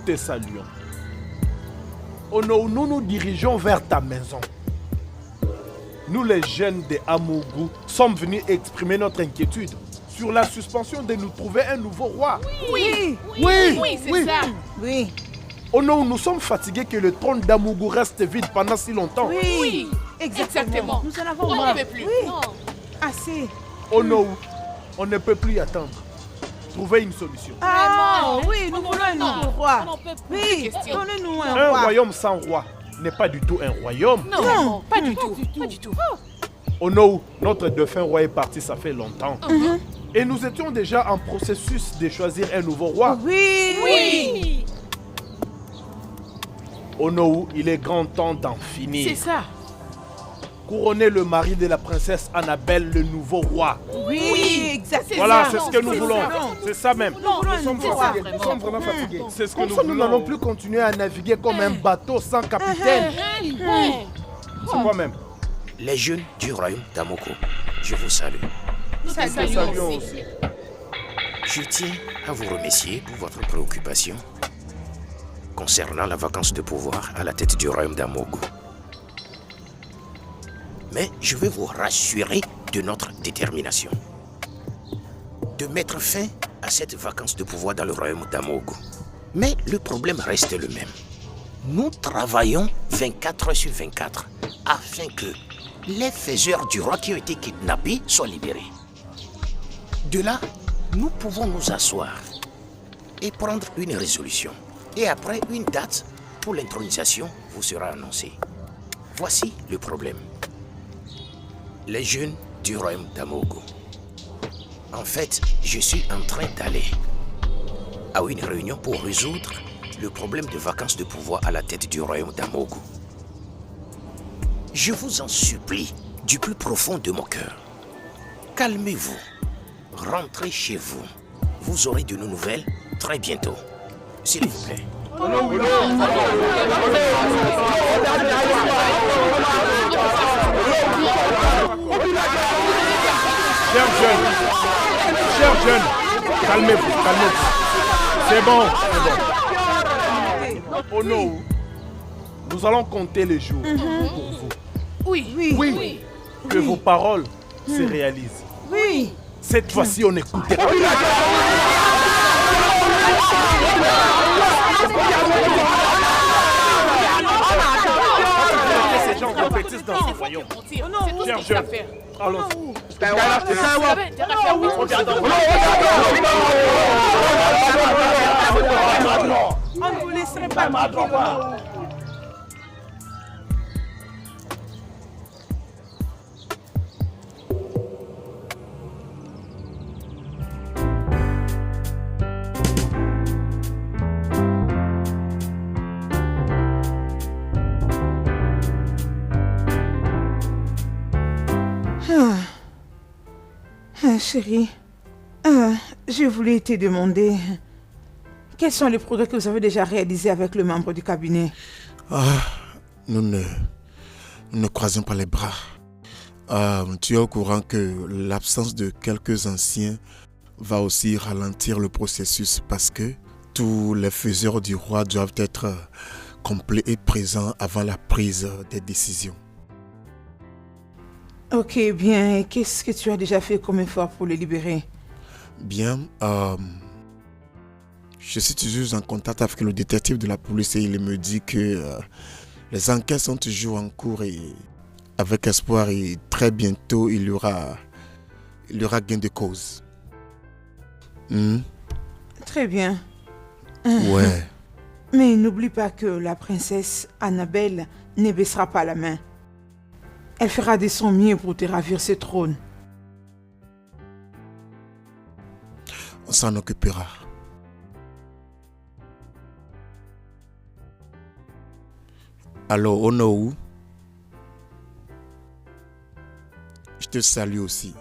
te saluons. Onowu, nous nous dirigeons vers ta maison. Nous, les jeunes de Amougou, sommes venus exprimer notre inquiétude sur la suspension de nous trouver un nouveau roi. Oui, Oui, ça. Oui. Onowu, nous sommes fatigués que le trône d'Amougou reste vide pendant si longtemps. Oui, exactement. Nous en avons On marre. ne veut plus. Oui. Non. Assez. Onowu, on ne peut plus y attendre. Trouvez une solution. Ah, Vraiment, oui, nous on voulons un entend. nouveau roi. On en peut plus Oui, de questions. donnez-nous un Un roi. royaume sans roi n'est pas du tout un royaume. Non, Non. pas du tout. Pas du tout. Onowu, notre défunt roi est parti, ça fait longtemps. Et nous étions déjà en processus de choisir un nouveau roi. Oui. Oui, Onowu, il est grand temps d'en c'est finir. ça. Couronner le mari de la princesse Annabelle, le nouveau roi. Oui, exactement. Voilà, ça. c'est ce que nous C'est voulons. ça. C'est ça même. Non, voulons nous un sommes nouveau roi. fatigués. Nous sommes vraiment fatigués. C'est ce que Comme nous ça, voulons. nous n'allons plus continuer à naviguer comme un bateau sans capitaine. C'est quoi même? Les jeunes du royaume d'Amoko, je vous salue. Nous te saluons saluons aussi. aussi. Je tiens à vous remercier pour votre préoccupation concernant la vacance de pouvoir à la tête du royaume d'Amogo. Mais je veux vous rassurer de notre détermination de mettre fin à cette vacance de pouvoir dans le royaume d'Amogo. Mais le problème reste le même. Nous travaillons 24 heures sur 24 afin que les faiseurs du roi qui ont été kidnappés soient libérés. De là, nous pouvons nous asseoir et prendre une résolution. Et après, une date pour l'intronisation vous sera annoncée. Voici le problème. Les jeunes du royaume d'Amogo. En fait, je suis en train d'aller à une réunion pour résoudre le problème de vacances de pouvoir à la tête du royaume d'Amogo. Je vous en supplie du plus profond de mon cœur. Calmez-vous. Rentrez chez vous. Vous aurez de nos nouvelles très bientôt. S'il vous plaît. Chers jeunes, calmez-vous, calmez-vous. C'est bon, c'est bon. Onowu, nous allons compter les jours pour vous. Oui, Oui, que vos paroles se réalisent. Oui. Cette fois-ci, on écoute. Ces gens compétissent dans ce royaume. c'est tout Chers ce qu'il faut jeunes, faire. allons. T'as faire On ne vous laisserait pas tranquille. Chérie, je voulais te demander quels sont les progrès que vous avez déjà réalisés avec le membre du cabinet. Nous ne croisons pas les bras. Tu es au courant que l'absence de quelques anciens va aussi ralentir le processus parce que tous les faiseurs du roi doivent être complets et présents avant la prise des décisions. Ok, bien. Qu'est-ce que tu as déjà fait comme effort pour les libérer? Bien, je suis toujours en contact avec le détective de la police et il me dit que les enquêtes sont toujours en cours et avec espoir et très bientôt il y aura gain de cause. Très bien. Ouais. Mais n'oublie pas que la princesse Annabelle ne baissera pas la main. Elle fera de son mieux pour te ravir ce trône. On s'en occupera. Alors, Onowu, je te salue aussi.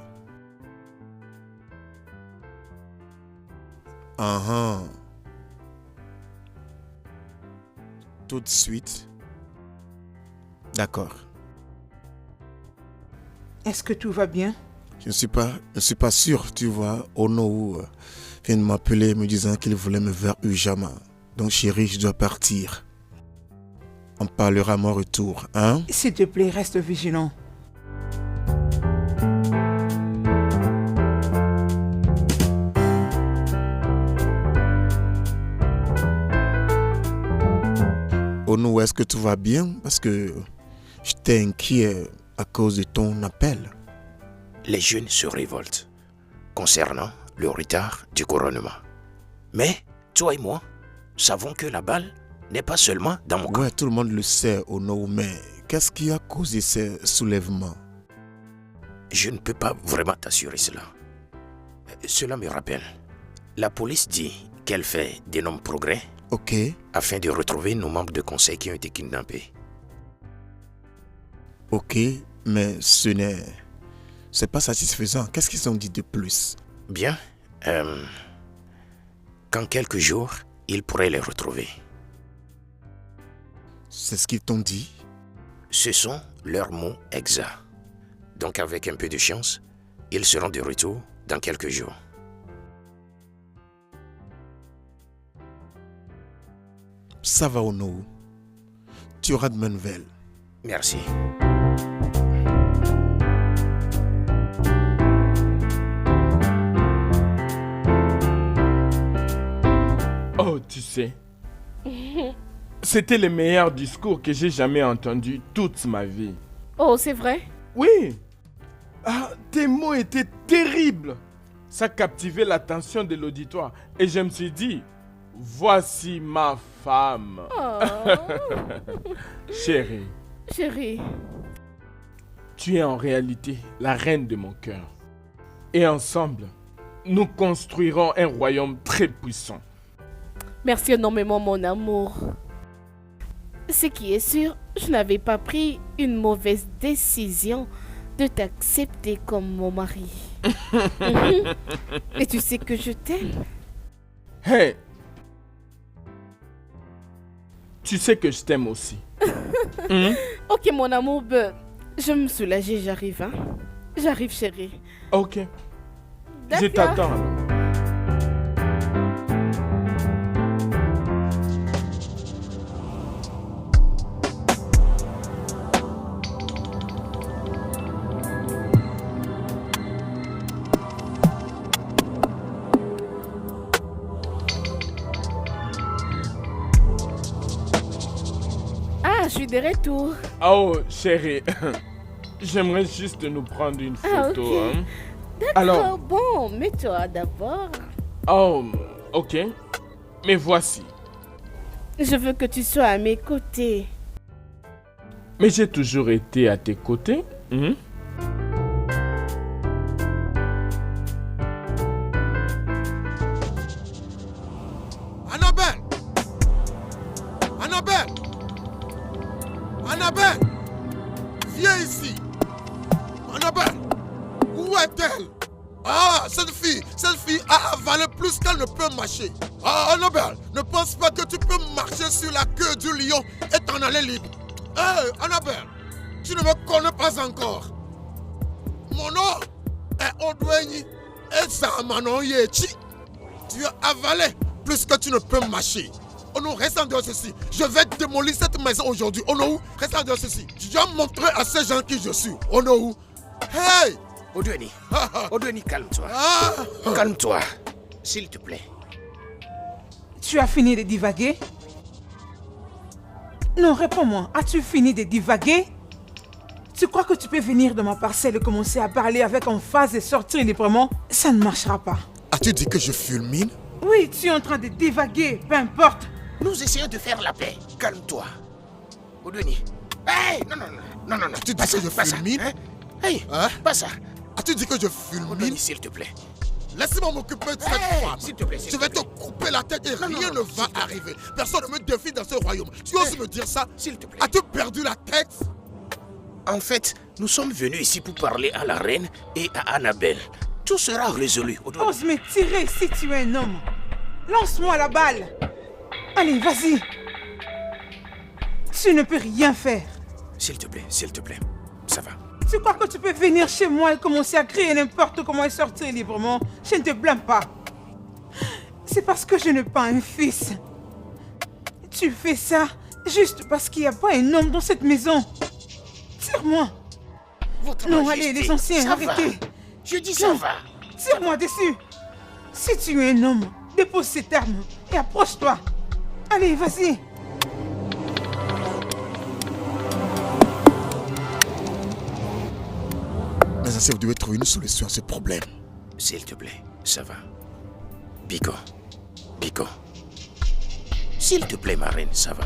Tout de suite. D'accord. Est-ce que tout va bien? Je ne suis pas sûr, tu vois. Onowu vient de m'appeler me disant qu'il voulait me voir urgemment. Donc chérie, je dois partir. On parlera à mon retour, hein? S'il te plaît, reste vigilant. Onou, est-ce que tout va bien? Parce que j'étais inquiet à cause de ton appel. Les jeunes se révoltent concernant le retard du couronnement. Mais toi et moi savons que la balle n'est pas seulement dans mon camp. Ouais, tout le monde le sait, Onou, mais qu'est-ce qui a causé ces soulèvements? Je ne peux pas vraiment t'assurer cela. Cela me rappelle. La police dit qu'elle fait d'énormes progrès Ok. afin de retrouver nos membres de conseil qui ont été kidnappés. Ok, mais c'est pas satisfaisant. Qu'est-ce qu'ils ont dit de plus? Bien. Qu'en quelques jours, ils pourraient les retrouver. C'est ce qu'ils t'ont dit? Ce sont leurs mots exacts. Donc avec un peu de chance, ils seront de retour dans quelques jours. Ça va, Onou. Tu auras de mes nouvelles. Merci. Oh, tu sais, c'était le meilleur discours que j'ai jamais entendu toute ma vie. Oh, c'est vrai? Oui. Ah, tes mots étaient terribles. Ça captivait l'attention de l'auditoire. Et je me suis dit, voici ma femme. Oh, Chérie, chérie. tu es en réalité la reine de mon cœur. Et ensemble, nous construirons un royaume très puissant. Merci énormément, mon amour. Ce qui est sûr, je n'avais pas pris une mauvaise décision de t'accepter comme mon mari. Et tu sais que je t'aime. Hey! Tu sais que je t'aime aussi. Ok, mon amour, je vais me soulager, j'arrive. Hein? J'arrive, chérie. Ok. Je D'accord. t'attends alors. Ah, je suis de retour. Oh, chérie. J'aimerais juste nous prendre une photo. Ah, ok. Hein. D'accord, Alors, bon, mets-toi d'abord. oh, ok. Mais voici. Je veux que tu sois à mes côtés. Mais j'ai toujours été à tes côtés. Hein? Annabelle! Annabelle! Annabelle! Viens ici! Annabelle! Où est-elle? Ah, cette fille a avalé plus qu'elle ne peut marcher. Ah, Annabelle, ne pense pas que tu peux marcher sur la queue du lion et t'en aller libre. Hé, Annabelle, tu ne me connais pas encore. Mon nom est Odwenyi Ezamanon Yechi. Tu as avalé plus que tu ne peux marcher. Oh non, reste en dehors de ceci. Je vais démolir cette maison aujourd'hui. Oh non, reste en dehors de ceci. Je dois montrer à ces gens qui je suis. Oh non. Hey! Odweni, Odweni, calme-toi. Ah! Calme-toi, s'il te plaît. Tu as fini de divaguer? Non, réponds-moi. As-tu fini de divaguer? Tu crois que tu peux venir dans ma parcelle et commencer à parler avec emphase et sortir librement? Ça ne marchera pas. As-tu dit que je fulmine? Oui, tu es en train de divaguer, peu importe. Nous essayons de faire la paix. Calme-toi. Odweni. Hey! Non. Tu dis Pas ça, que je pas ça, fulmine? hein? Hey! Hein? Pas ça. As-tu dit que je fulmine? Odweni, s'il te plaît. Laisse-moi m'occuper de cette Hey, femme. s'il te plaît, s'il Je te vais plaît. te couper la tête et Non, rien non, ne va arriver. Personne ne me défie dans ce royaume. Tu oses me dire ça? S'il te plaît. As-tu perdu la tête? En fait, nous sommes venus ici pour parler à la reine et à Annabelle. Tout sera résolu, Odweni. Ose me tirer si tu es un homme. Lance-moi la balle. Allez, vas-y. Tu ne peux rien faire. S'il te plaît. Ça va. Tu crois que tu peux venir chez moi et commencer à crier n'importe comment et sortir librement? Je ne te blâme pas. C'est parce que je n'ai pas un fils. Tu fais ça juste parce qu'il n'y a pas un homme dans cette maison. Tire-moi. Votre Non, Majesté, allez, les anciens, ça arrêtez. va. Je dis ça Non. va. Tire-moi dessus. Si tu es un homme, dépose cette arme et approche-toi. Allez, vas-y. Mes anciens, vous devez trouver une solution à ce problème. S'il te plaît, ça va. Biko. Biko. S'il te plaît, ma reine, ça va.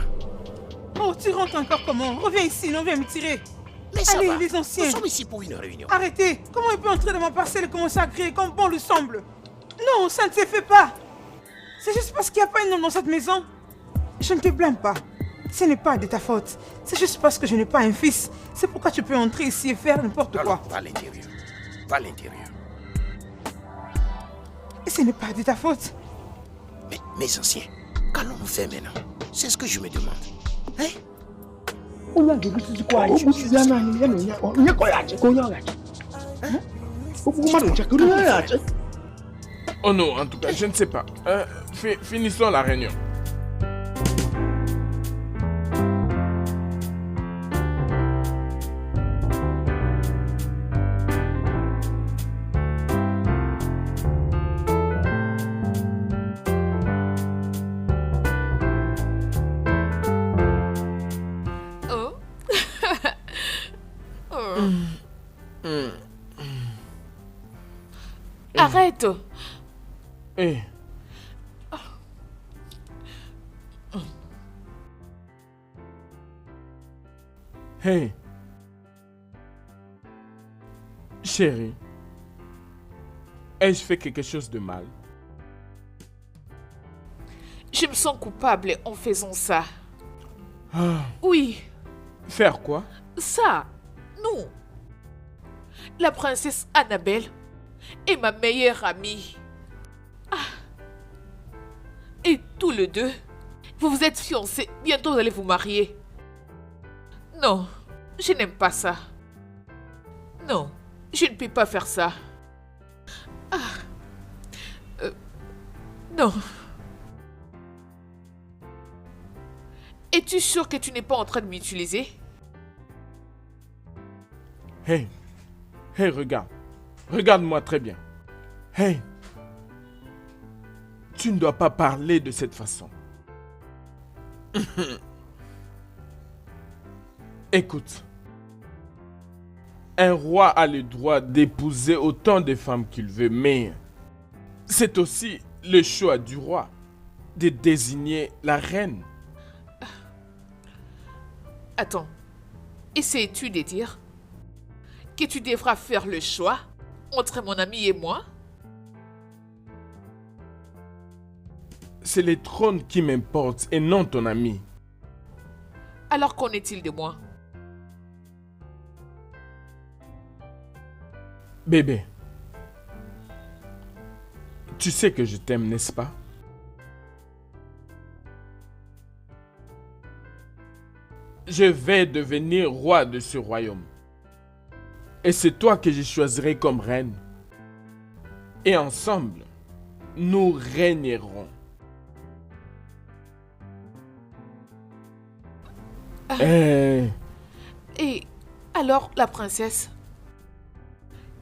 Oh, tu rentres encore comment? Reviens ici, non, viens me tirer. Mais ça Allez, va. les anciens. Nous sommes ici pour une réunion. Arrêtez. Comment il peut entrer dans ma parcelle et commencer à crier comme bon lui semble? Non, ça ne se fait pas. C'est juste parce qu'il n'y a pas un homme dans cette maison. Je ne te blâme pas. Ce n'est pas de ta faute. C'est juste parce que je n'ai pas un fils. C'est pourquoi tu peux entrer ici et faire n'importe quoi. Alors, pas à l'intérieur. Pas à l'intérieur. Et ce n'est pas de ta faute. Mais, mes anciens, qu'allons-nous faire maintenant? C'est ce que je me demande. Hein? Oh non, en tout cas, je ne sais pas. Finissons la réunion. Arrête. Eh. Hey. Chérie. Ai-je fait quelque chose de mal? Je me sens coupable en faisant ça. Ah, Oui, faire quoi? ça, non. La princesse Annabelle est ma meilleure amie. Ah. Et tous les deux, vous vous êtes fiancés, bientôt vous allez vous marier. Non, je n'aime pas ça. Non, je ne peux pas faire ça. Non. Es-tu sûr que tu n'es pas en train de m'utiliser? Hey. Hey, regarde. Regarde-moi très bien. Hey. Tu ne dois pas parler de cette façon. Écoute. Un roi a le droit d'épouser autant de femmes qu'il veut, mais c'est aussi le choix du roi de désigner la reine. Attends, essaies-tu de dire que tu devras faire le choix entre mon ami et moi? C'est le trône qui m'importe et non ton ami. Alors qu'en est-il de moi? Bébé, tu sais que je t'aime, n'est-ce pas? Je vais devenir roi de ce royaume. Et c'est toi que je choisirai comme reine. Et ensemble, nous régnerons. Et alors la princesse?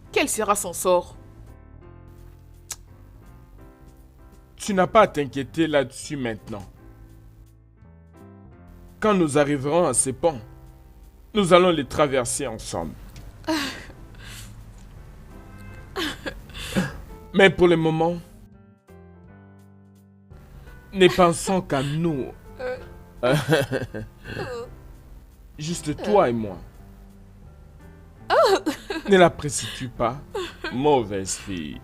Quel sera son sort? Tu n'as pas à t'inquiéter là-dessus maintenant. Quand nous arriverons à ces ponts, nous allons les traverser ensemble. Mais pour le moment, ne pensons qu'à nous. Juste toi et moi. Ne l'apprécies-tu pas, mauvaise fille?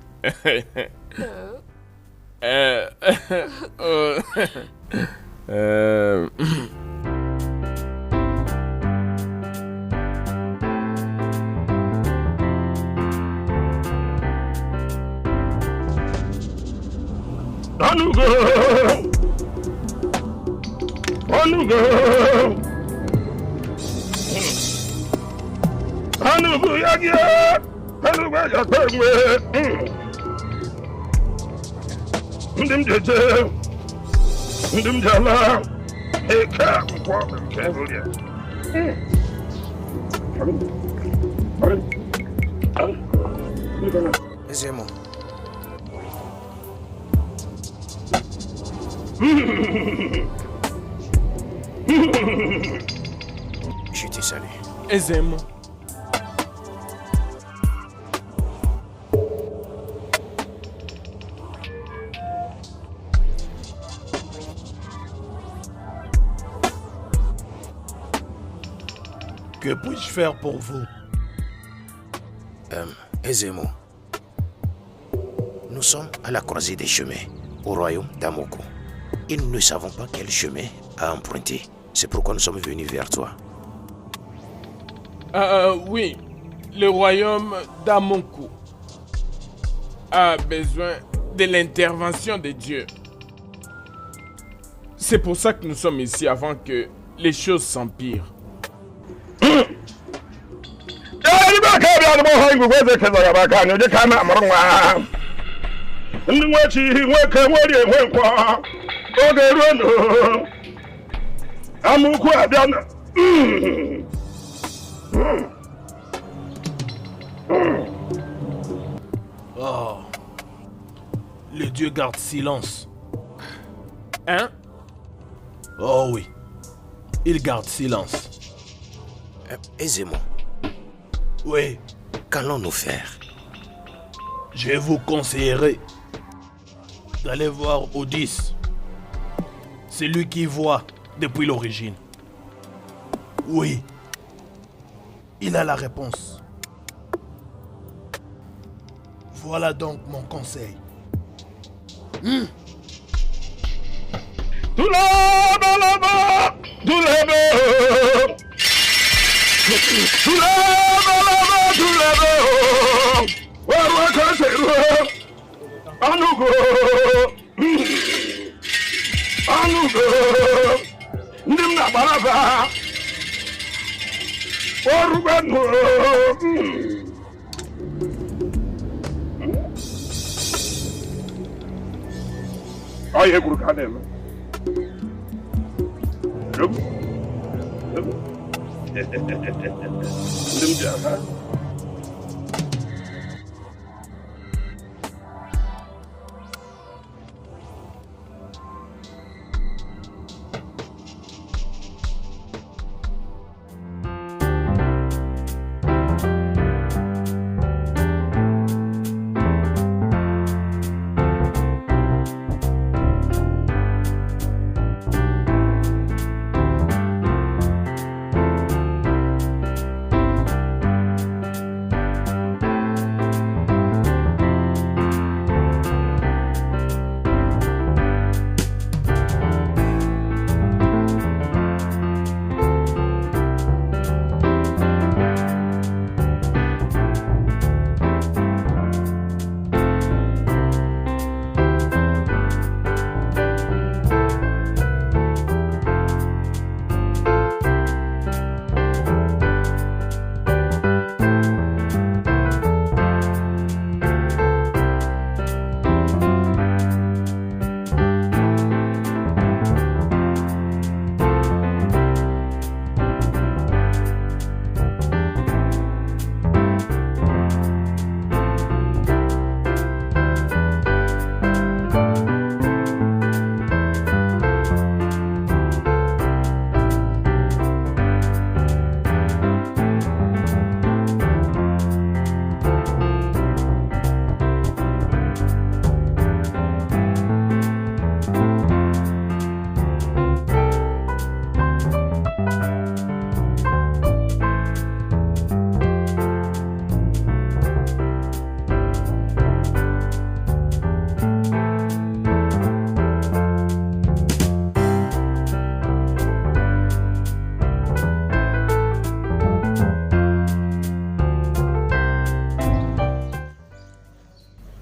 Aisément. Je te salue. Aisément. Que puis-je faire pour vous? Aisément. Nous sommes à la croisée des chemins, au royaume d'Amoko. Et nous ne savons pas quel chemin à emprunter. C'est pourquoi nous sommes venus vers toi. Oui, le royaume d'Amonkou a besoin de l'intervention de Dieu. C'est pour ça que nous sommes ici avant que les choses s'empirent. Oh, le dieu garde silence. Hein? Oh oui, il garde silence. Aisément. Oui, Qu'allons-nous faire? je vous conseillerais d'aller voir Odys. C'est lui qui voit depuis l'origine. Oui, il a la réponse. Voilà donc mon conseil.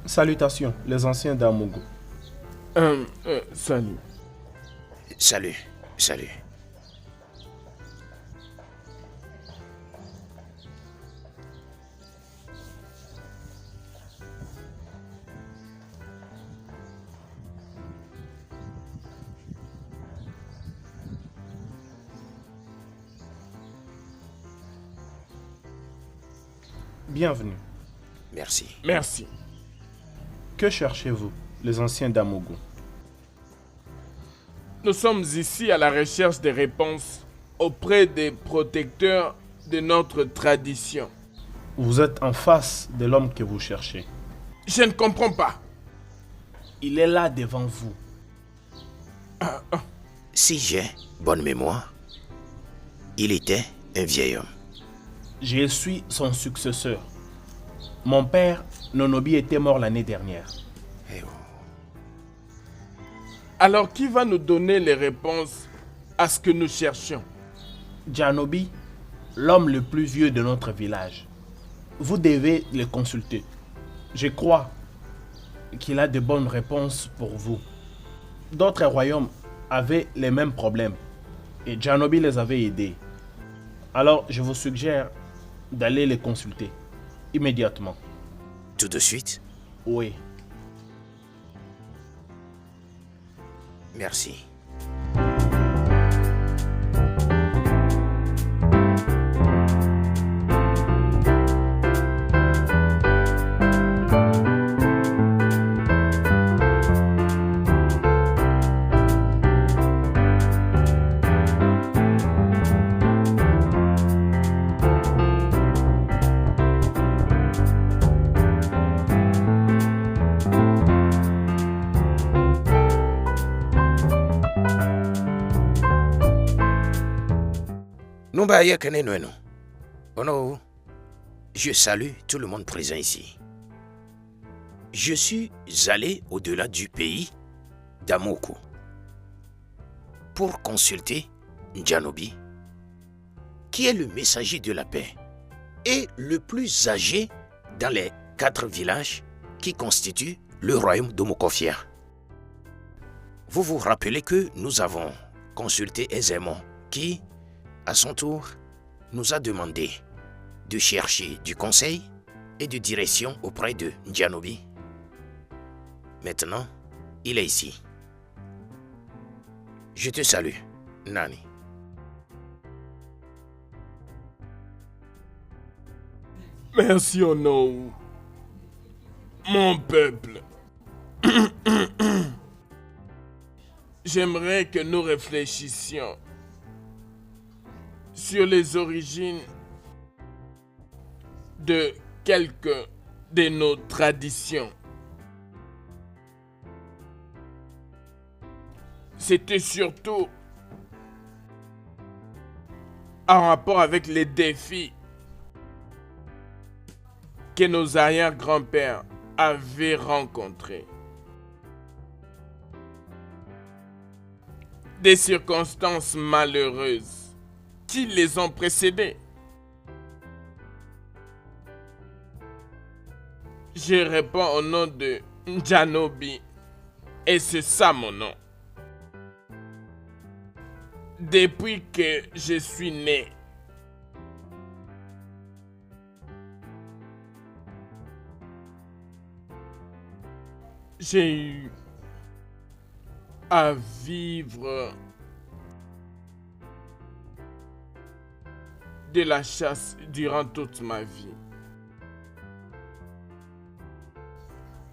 Salutations, les anciens d'Amogo. Salut. Salut, salut. Bienvenue. Merci. Merci. Que cherchez-vous, les anciens d'Amogo? Nous sommes ici à la recherche des réponses auprès des protecteurs de notre tradition. Vous êtes en face de l'homme que vous cherchez. Je ne comprends pas. Il est là devant vous. Si j'ai bonne mémoire, il était un vieil homme. Je suis son successeur. Mon père, Nonobi, était mort l'année dernière. Eh oh. Alors qui va nous donner les réponses à ce que nous cherchions? Janobi, l'homme le plus vieux de notre village. Vous devez le consulter. Je crois qu'il a de bonnes réponses pour vous. D'autres royaumes avaient les mêmes problèmes et Janobi les avait aidés. Alors je vous suggère d'aller les consulter immédiatement. Tout de suite? Oui. Merci. Je salue tout le monde présent ici. Je suis allé au-delà du pays d'Amoko pour consulter Janobi, qui est le messager de la paix et le plus âgé dans les 4 villages qui constituent le royaume d'Omokofia. Vous vous rappelez que nous avons consulté Ezemon qui, à son tour, nous a demandé de chercher du conseil et de direction auprès de Janobi. Maintenant, il est ici. Je te salue, Nani. Merci, Ono. Mon peuple. J'aimerais que nous réfléchissions sur les origines de quelques de nos traditions. C'était surtout en rapport avec les défis que nos arrière-grands-pères avaient rencontrés. Des circonstances malheureuses qui les ont précédés. Je réponds au nom de Janobi et c'est ça mon nom. Depuis que je suis né, j'ai eu à vivre de la chasse durant toute ma vie.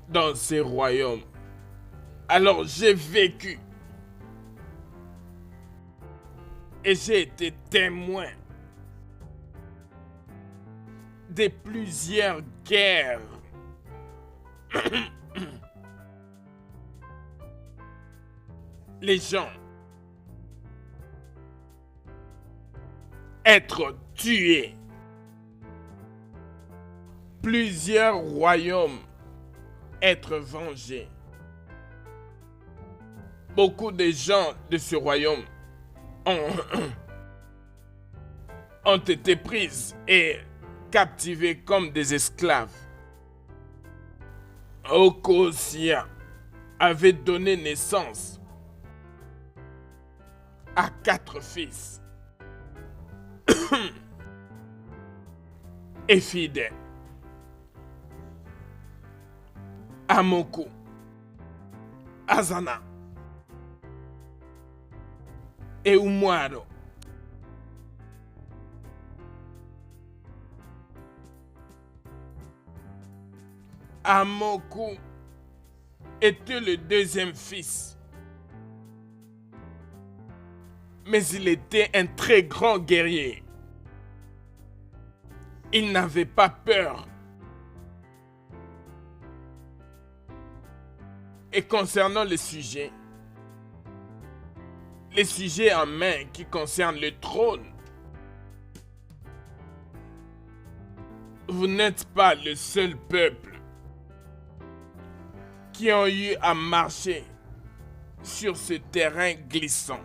Dans ces royaumes. Alors j'ai vécu. Et j'ai été témoin de plusieurs guerres. Les gens être tués. Plusieurs royaumes être vengés. Beaucoup de gens de ce royaume ont été prises et captivées comme des esclaves. Okosia avait donné naissance à 4 fils. Efide, Amoku, Azana et Umwaro. Amoku était le deuxième fils. Mais il était un très grand guerrier. Il n'avait pas peur. Et concernant les sujets en main qui concernent le trône, vous n'êtes pas le seul peuple qui ont eu à marcher sur ce terrain glissant.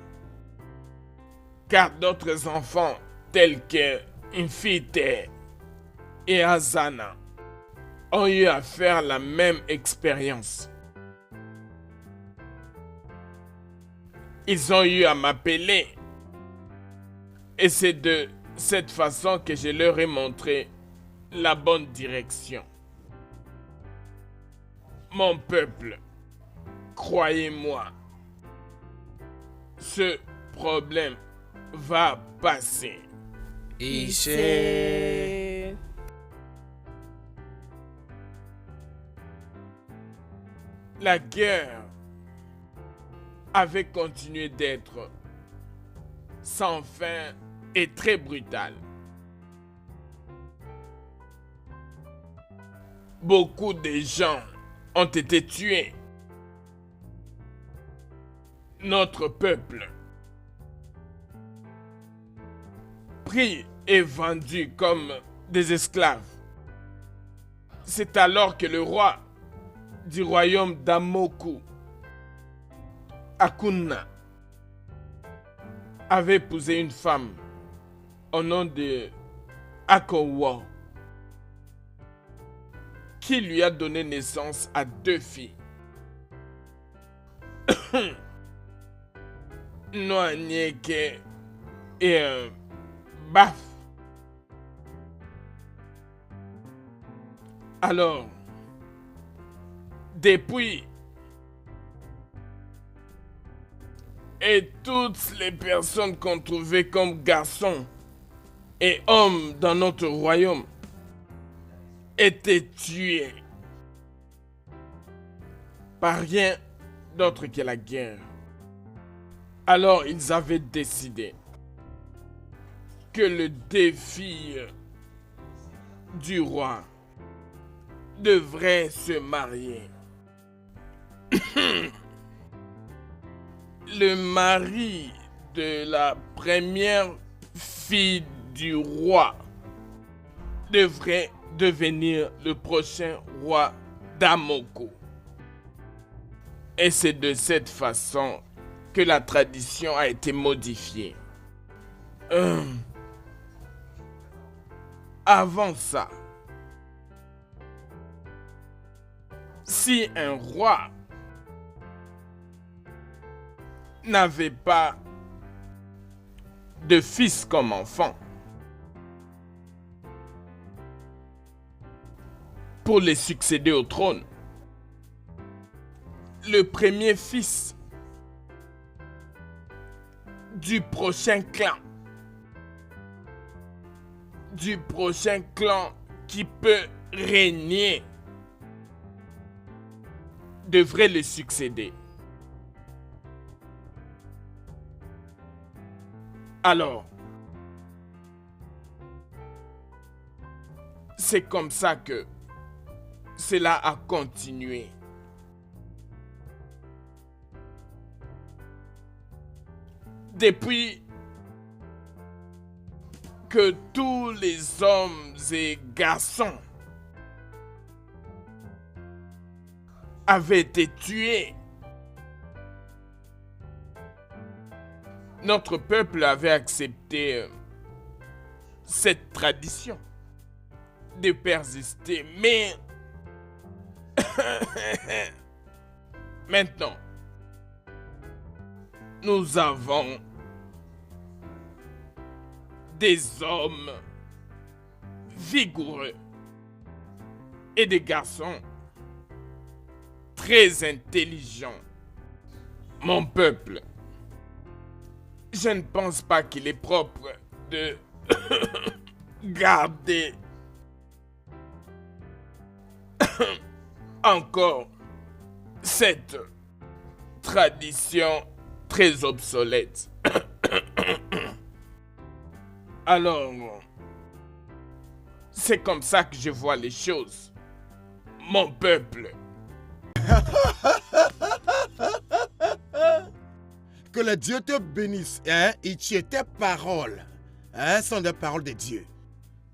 Car d'autres enfants tels que Infite et Azana ont eu à faire la même expérience. Ils ont eu à m'appeler et c'est de cette façon que je leur ai montré la bonne direction. Mon peuple, croyez-moi, ce problème va passer. C'est... La guerre avait continué d'être sans fin et très brutale. Beaucoup de gens ont été tués. Notre peuple, pris et vendu comme des esclaves. C'est alors que le roi du royaume d'Amoku, Akuna, avait épousé une femme au nom de Akowa, qui lui a donné naissance à 2 filles. Noanyeke et Baf. Alors, depuis, et toutes les personnes qu'on trouvait comme garçons et hommes dans notre royaume étaient tués par rien d'autre que la guerre. Alors ils avaient décidé que le défi du roi devrait se marier. Le mari de la première fille du roi devrait devenir le prochain roi d'Amoko. Et c'est de cette façon que la tradition a été modifiée. Avant ça, si un roi n'avait pas de fils comme enfant, pour les succéder au trône, le premier fils du prochain clan qui peut régner devrait le succéder. Alors, c'est comme ça que cela a continué. Depuis que tous les hommes et garçons avaient été tués, notre peuple avait accepté cette tradition de persister. Mais maintenant, nous avons des hommes vigoureux et des garçons très intelligents. Mon peuple, je ne pense pas qu'il est propre de garder encore cette tradition très obsolète. Alors, c'est comme ça que je vois les choses. Mon peuple. Que le Dieu te bénisse, hein, et tu es tes paroles, hein, sont des paroles de Dieu.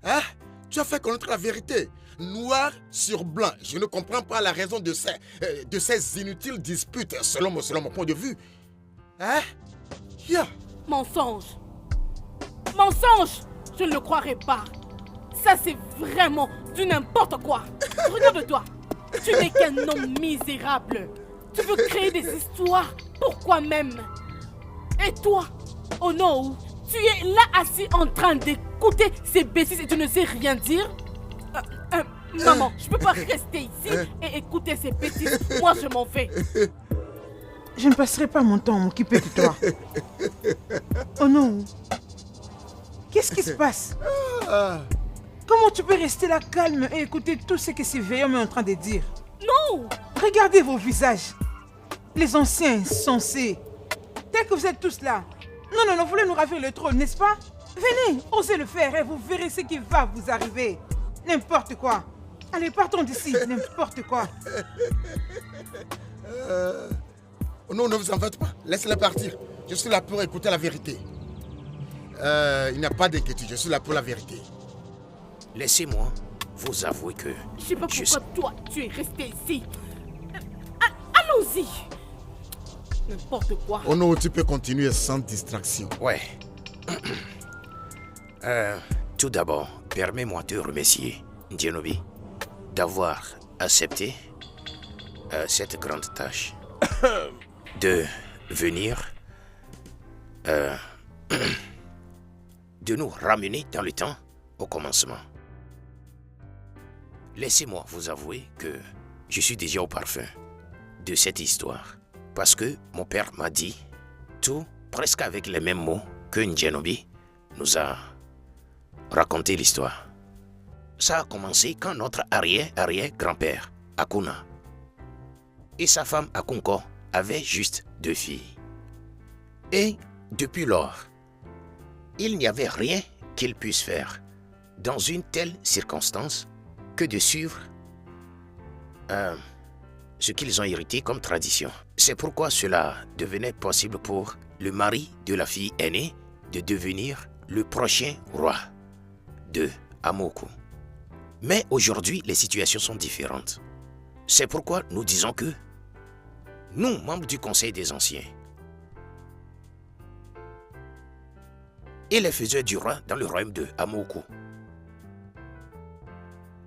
Hein? Tu as fait connaître la vérité, noir sur blanc. Je ne comprends pas la raison de ces inutiles disputes, selon mon point de vue. Hein? Yeah. Mensonge. Mensonge. Je ne le croirais pas. Ça, c'est vraiment du n'importe quoi. Regarde-toi. Tu n'es qu'un homme misérable. Tu veux créer des histoires. Pourquoi même? Et toi, oh non, tu es là assis en train d'écouter ces bêtises et tu ne sais rien dire? Maman, je ne peux pas rester ici et écouter ces bêtises. Moi, je m'en vais. Je ne passerai pas mon temps à m'occuper de toi. Oh non. Qu'est-ce qui se passe? Comment tu peux rester là calme et écouter tout ce que ces veillants est en train de dire? Non. Regardez vos visages. Les anciens insensés. Tel que vous êtes tous là. Non, vous voulez nous ravir le trône, n'est-ce pas? Venez, osez le faire et vous verrez ce qui va vous arriver. N'importe quoi. Allez, partons d'ici, n'importe quoi. Non, ne vous en faites pas. Laissez-les partir. Je suis là pour écouter la vérité. Il n'y a pas d'inquiétude, je suis là pour la vérité. Laissez-moi vous avouer que... Je sais pas pourquoi toi, tu es resté ici. Allons-y. N'importe quoi. Oh non, tu peux continuer sans distraction. Ouais. Tout d'abord, permets-moi de remercier Ndjenobi d'avoir accepté cette grande tâche de venir de nous ramener dans le temps au commencement. Laissez-moi vous avouer que je suis déjà au parfum de cette histoire parce que mon père m'a dit tout presque avec les mêmes mots que Ndjenobi nous a raconté l'histoire. Ça a commencé quand notre arrière-grand-père, Akuna, et sa femme Akunko avaient juste 2 filles. Et depuis lors, il n'y avait rien qu'ils puissent faire dans une telle circonstance que de suivre ce qu'ils ont hérité comme tradition. C'est pourquoi cela devenait possible pour le mari de la fille aînée de devenir le prochain roi de Amoku. Mais aujourd'hui, les situations sont différentes. C'est pourquoi nous disons que nous, membres du Conseil des Anciens, et les faiseurs du roi dans le royaume de Amoku,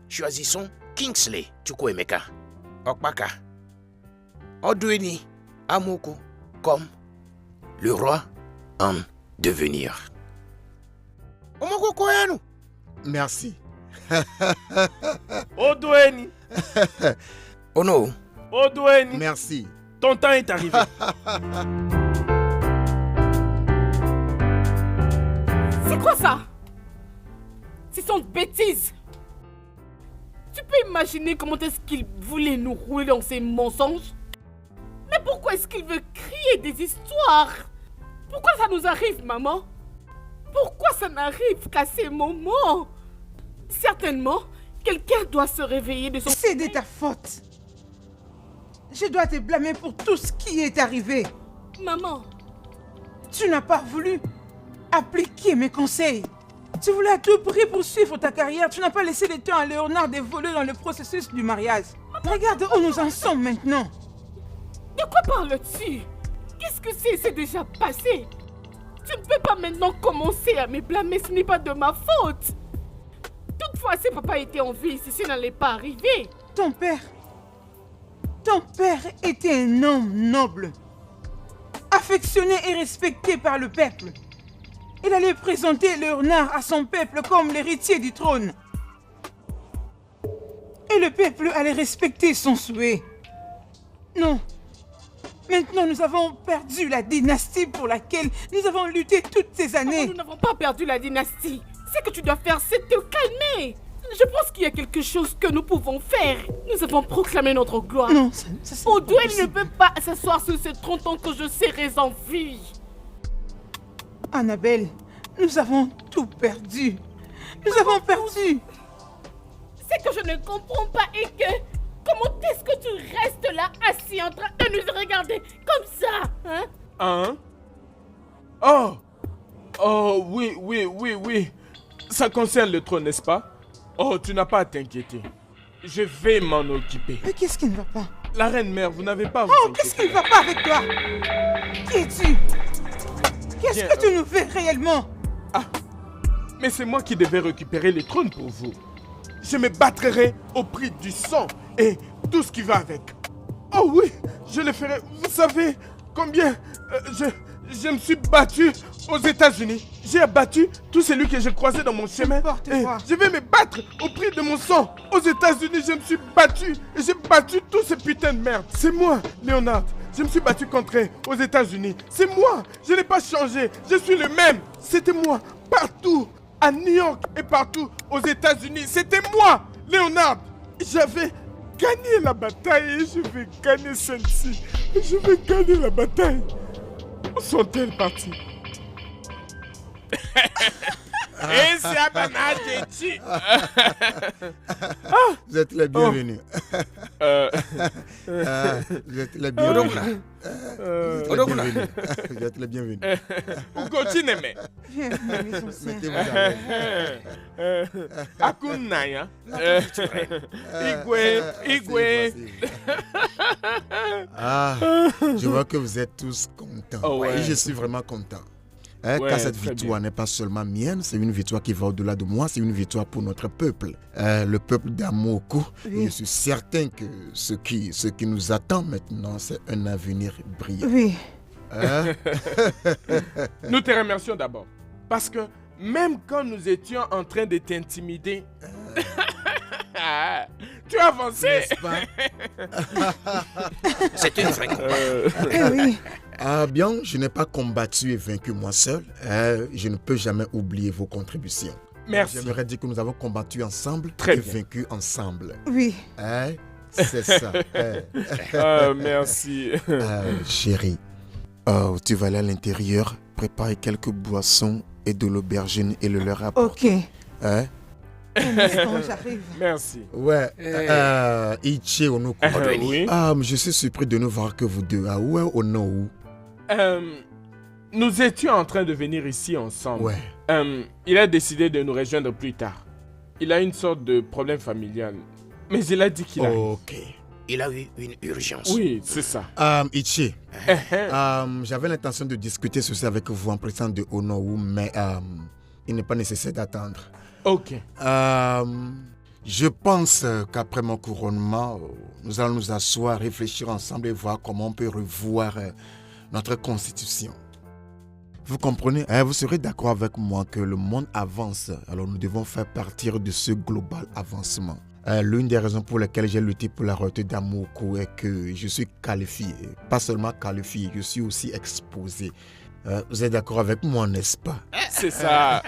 choisissons Kingsley Chukwuemeka Okpaka Odueni Amoku comme le roi en devenir. Merci. Odueni. Oh non. Odueni. Merci. Ton temps est arrivé. C'est quoi ça? Ce sont des bêtises. Tu peux imaginer comment est-ce qu'il voulait nous rouler dans ces mensonges? Mais pourquoi est-ce qu'il veut créer des histoires? Pourquoi ça nous arrive, maman? Pourquoi ça n'arrive qu'à ces moments? Certainement, quelqu'un doit se réveiller de son... C'est de ta faute. Je dois te blâmer pour tout ce qui est arrivé. Maman. Tu n'as pas voulu appliquer mes conseils. Tu voulais à tout prix poursuivre ta carrière. Tu n'as pas laissé le temps à Léonard d'évoluer dans le processus du mariage. Regarde où nous en sommes maintenant. De quoi parles-tu? Qu'est-ce que c'est? C'est déjà passé. Tu ne peux pas maintenant commencer à me blâmer. Ce n'est pas de ma faute. Toutefois, si papa était en vie, ceci n'allait pas arriver. Ton père était un homme noble, affectionné et respecté par le peuple. Il allait présenter Léonard à son peuple comme l'héritier du trône. Et le peuple allait respecter son souhait. Non. Maintenant, nous avons perdu la dynastie pour laquelle nous avons lutté toutes ces années. Nous n'avons pas perdu la dynastie. Ce que tu dois faire, c'est te calmer. Je pense qu'il y a quelque chose que nous pouvons faire. Nous avons proclamé notre gloire. Non, ça c'est Audouin pas ne possible. peut pas s'asseoir sur ces 30 ans que je serai en vie. Annabelle, nous avons tout perdu. Nous avons perdu. C'est que je ne comprends pas et que... Comment est-ce que tu restes là, assis en train de nous regarder comme ça, hein? Hein? Oh! Oh, oui. Ça concerne le trône, n'est-ce pas? Oh, tu n'as pas à t'inquiéter. Je vais m'en occuper. Mais qu'est-ce qui ne va pas? La reine mère, vous n'avez pas à vous Oh, inquiéter. qu'est-ce qui ne va pas avec toi? Qui es-tu? Qu'est-ce Bien, que tu nous fais réellement? Mais c'est moi qui devais récupérer le trône pour vous. Je me battrai au prix du sang et tout ce qui va avec. Oh oui, je le ferai. Vous savez combien je me suis battu aux États-Unis. J'ai abattu tout celui que j'ai croisé dans mon chemin. N'importe Et quoi. je vais me battre au prix de mon sang. Aux États-Unis, je me suis battu et j'ai battu tous ces putains de merde. C'est moi, Léonard. Je me suis battu contre eux aux États-Unis. C'est moi. Je n'ai pas changé. Je suis le même. C'était moi. Partout. À New York et partout aux États-Unis. C'était moi, Léonard. J'avais gagné la bataille et je vais gagner celle-ci. Je vais gagner la bataille. Où sont-elles parties? Et c'est à Banadjechi. Vous êtes les bienvenus. Vous êtes les bienvenus. Vous êtes les bienvenus. Ugotineme. Viens, mes anciens. Mettez-vous à l'aise. Akunaya. Igwe. Ah, je vois que vous êtes tous contents. Oh ouais. Et je suis vraiment content. Hein, Ouais, car cette très victoire n'est pas seulement mienne, c'est une victoire qui va au-delà de moi, c'est une victoire pour notre peuple, le peuple d'Amoko. Oui. Et je suis certain que ce qui nous attend maintenant, c'est un avenir brillant. Oui. Hein? Nous te remercions d'abord. Parce que même quand nous étions en train de t'intimider, tu as avancé. N'est-ce pas? C'est une vraie combat. Eh oui. Ah bien, je n'ai pas combattu et vaincu moi seul. Je ne peux jamais oublier vos contributions. Merci. J'aimerais dire que nous avons combattu ensemble Très et bien. vaincu ensemble. Oui. Hein? C'est ça. Merci. Chérie, tu vas aller à l'intérieur, préparer quelques boissons et de l'aubergine et le leur apporter. Ok. Hein? Un instant, j'arrive. Merci. Ouais. Ichi Onoko. Oui. Je suis surpris de nous voir que vous deux. Ah ouais, Ono. Nous étions en train de venir ici ensemble. Ouais. Il a décidé de nous rejoindre plus tard. Il a une sorte de problème familial. Mais il a dit qu'il a... Ok. Il a eu une urgence. Oui, c'est ça. Ichi, j'avais l'intention de discuter ceci avec vous en présence de Ono, mais il n'est pas nécessaire d'attendre. Ok. Je pense qu'après mon couronnement, nous allons nous asseoir, réfléchir ensemble et voir comment on peut revoir notre constitution. Vous comprenez? Vous serez d'accord avec moi que le monde avance, alors nous devons faire partir de ce global avancement. L'une des raisons pour lesquelles j'ai lutté pour la royauté d'Amoko est que je suis qualifié. Pas seulement qualifié, je suis aussi exposé. Vous êtes d'accord avec moi, n'est-ce pas? C'est ça.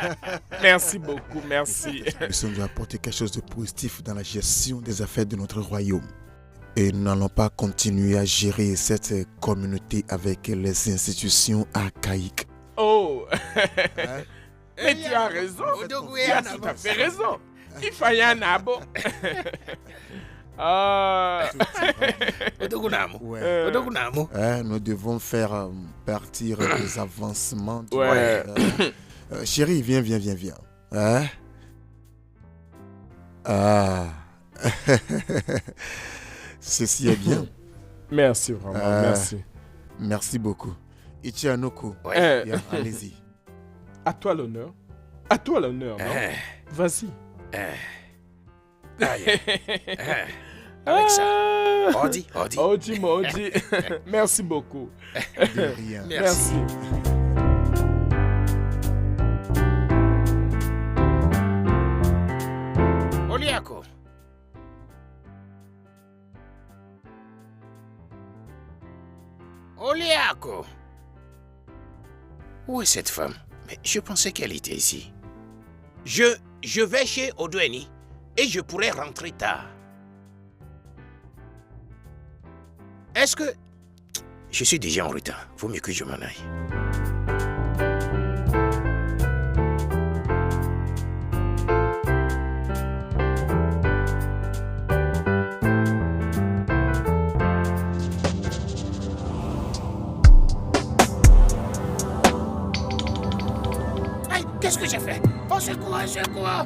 Merci beaucoup, merci. Nous sommes apporter quelque chose de positif dans la gestion des affaires de notre royaume. Et nous n'allons pas continuer à gérer cette communauté avec les institutions archaïques. Oh. Mais tu as raison. Tu as tout à fait raison. Il fallait un abo. Ouais. Nous devons faire partir des avancements. Ouais. Chérie, viens. Hein? Ceci est bien. Merci vraiment, merci. Merci beaucoup. Ichi Anoko, allez-y. À toi l'honneur. À toi l'honneur, non? Vas-y. Avec ça. Odi. Odi. Merci beaucoup. De rien. Merci. Oliako. Oliako. Où est cette femme? Mais je pensais qu'elle était ici. Je vais chez Odweni. et je pourrais rentrer tard. Est-ce que... Je suis déjà en retard. Vaut mieux que je m'en aille. Aïe, qu'est-ce que j'ai fait? Oh, c'est quoi?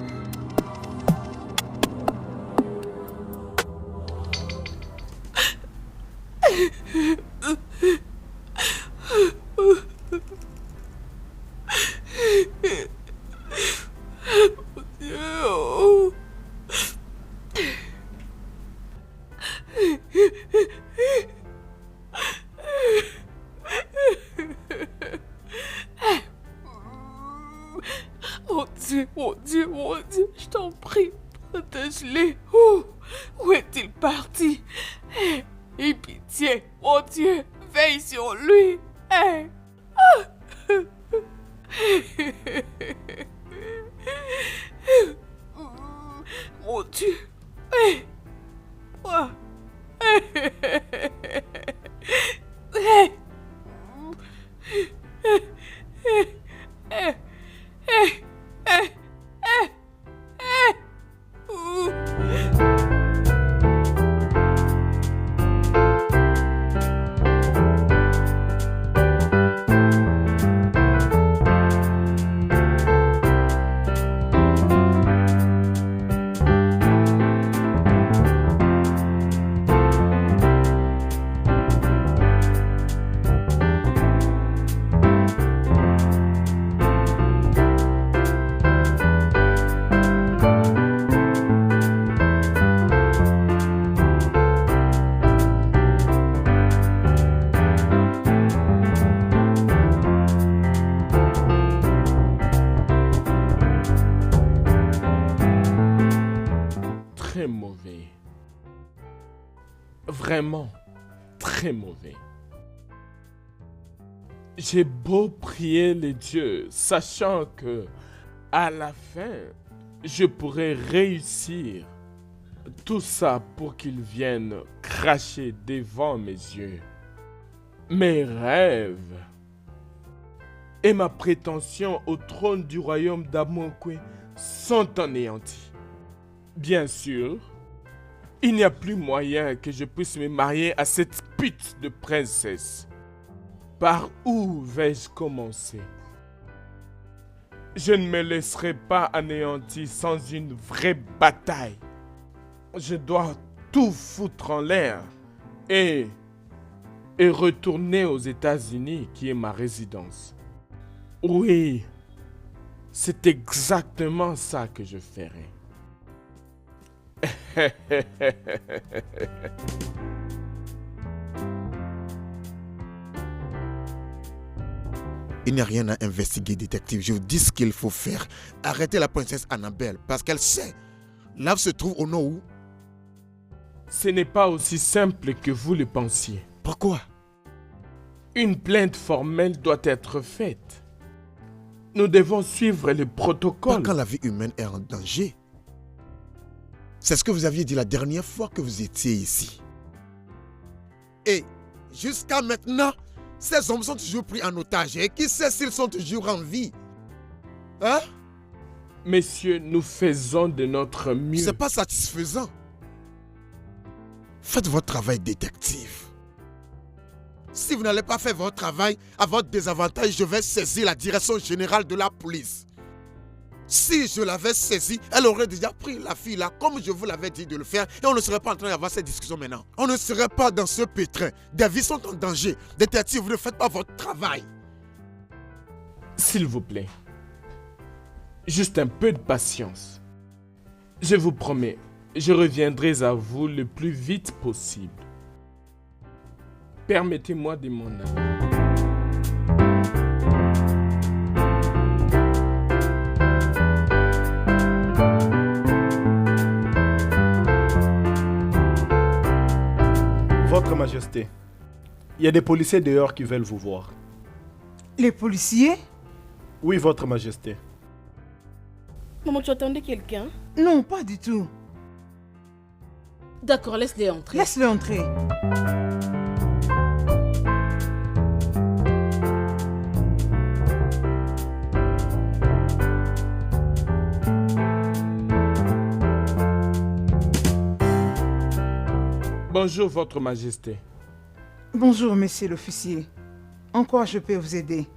Mon Dieu, je t'en prie, protège-les. Où est-il parti? Aie pitié, mon Dieu, veille sur lui. Mon Dieu. Très mauvais. Vraiment très mauvais. J'ai beau prier les dieux, sachant que à la fin, je pourrais réussir. Tout ça pour qu'ils viennent cracher devant mes yeux. Mes rêves et ma prétention au trône du royaume d'Amokwe sont anéantis. Bien sûr, il n'y a plus moyen que je puisse me marier à cette pute de princesse. Par où vais-je commencer? Je ne me laisserai pas anéantir sans une vraie bataille. Je dois tout foutre en l'air et retourner aux États-Unis, qui est ma résidence. Oui, c'est exactement ça que je ferai. Il n'y a rien à investiguer, détective. Je vous dis ce qu'il faut faire. Arrêtez la princesse Annabelle parce qu'elle sait. L'ave se trouve au nord où? Ce n'est pas aussi simple que vous le pensiez. Pourquoi? Une plainte formelle doit être faite. Nous devons suivre le protocole. Pas quand la vie humaine est en danger. C'est ce que vous aviez dit la dernière fois que vous étiez ici. Et jusqu'à maintenant, ces hommes sont toujours pris en otage. Et qui sait s'ils sont toujours en vie? Hein? Messieurs, nous faisons de notre mieux. C'est pas satisfaisant. Faites votre travail, détective. Si vous n'allez pas faire votre travail, à votre désavantage, je vais saisir la direction générale de la police. Si je l'avais saisie, elle aurait déjà pris la fille là, comme je vous l'avais dit de le faire, et on ne serait pas en train d'avoir cette discussion maintenant. On ne serait pas dans ce pétrin. Des vies sont en danger. Détective, vous ne faites pas votre travail. S'il vous plaît, juste un peu de patience. Je vous promets, je reviendrai à vous le plus vite possible. Permettez-moi de m'en aller. Votre Majesté, il y a des policiers dehors qui veulent vous voir. Les policiers? Oui, Votre Majesté. Maman, tu attendais quelqu'un? Non, pas du tout. D'accord, laisse-les entrer. Laisse-le entrer. Bonjour, Votre Majesté. Bonjour, monsieur l'officier. En quoi je peux vous aider?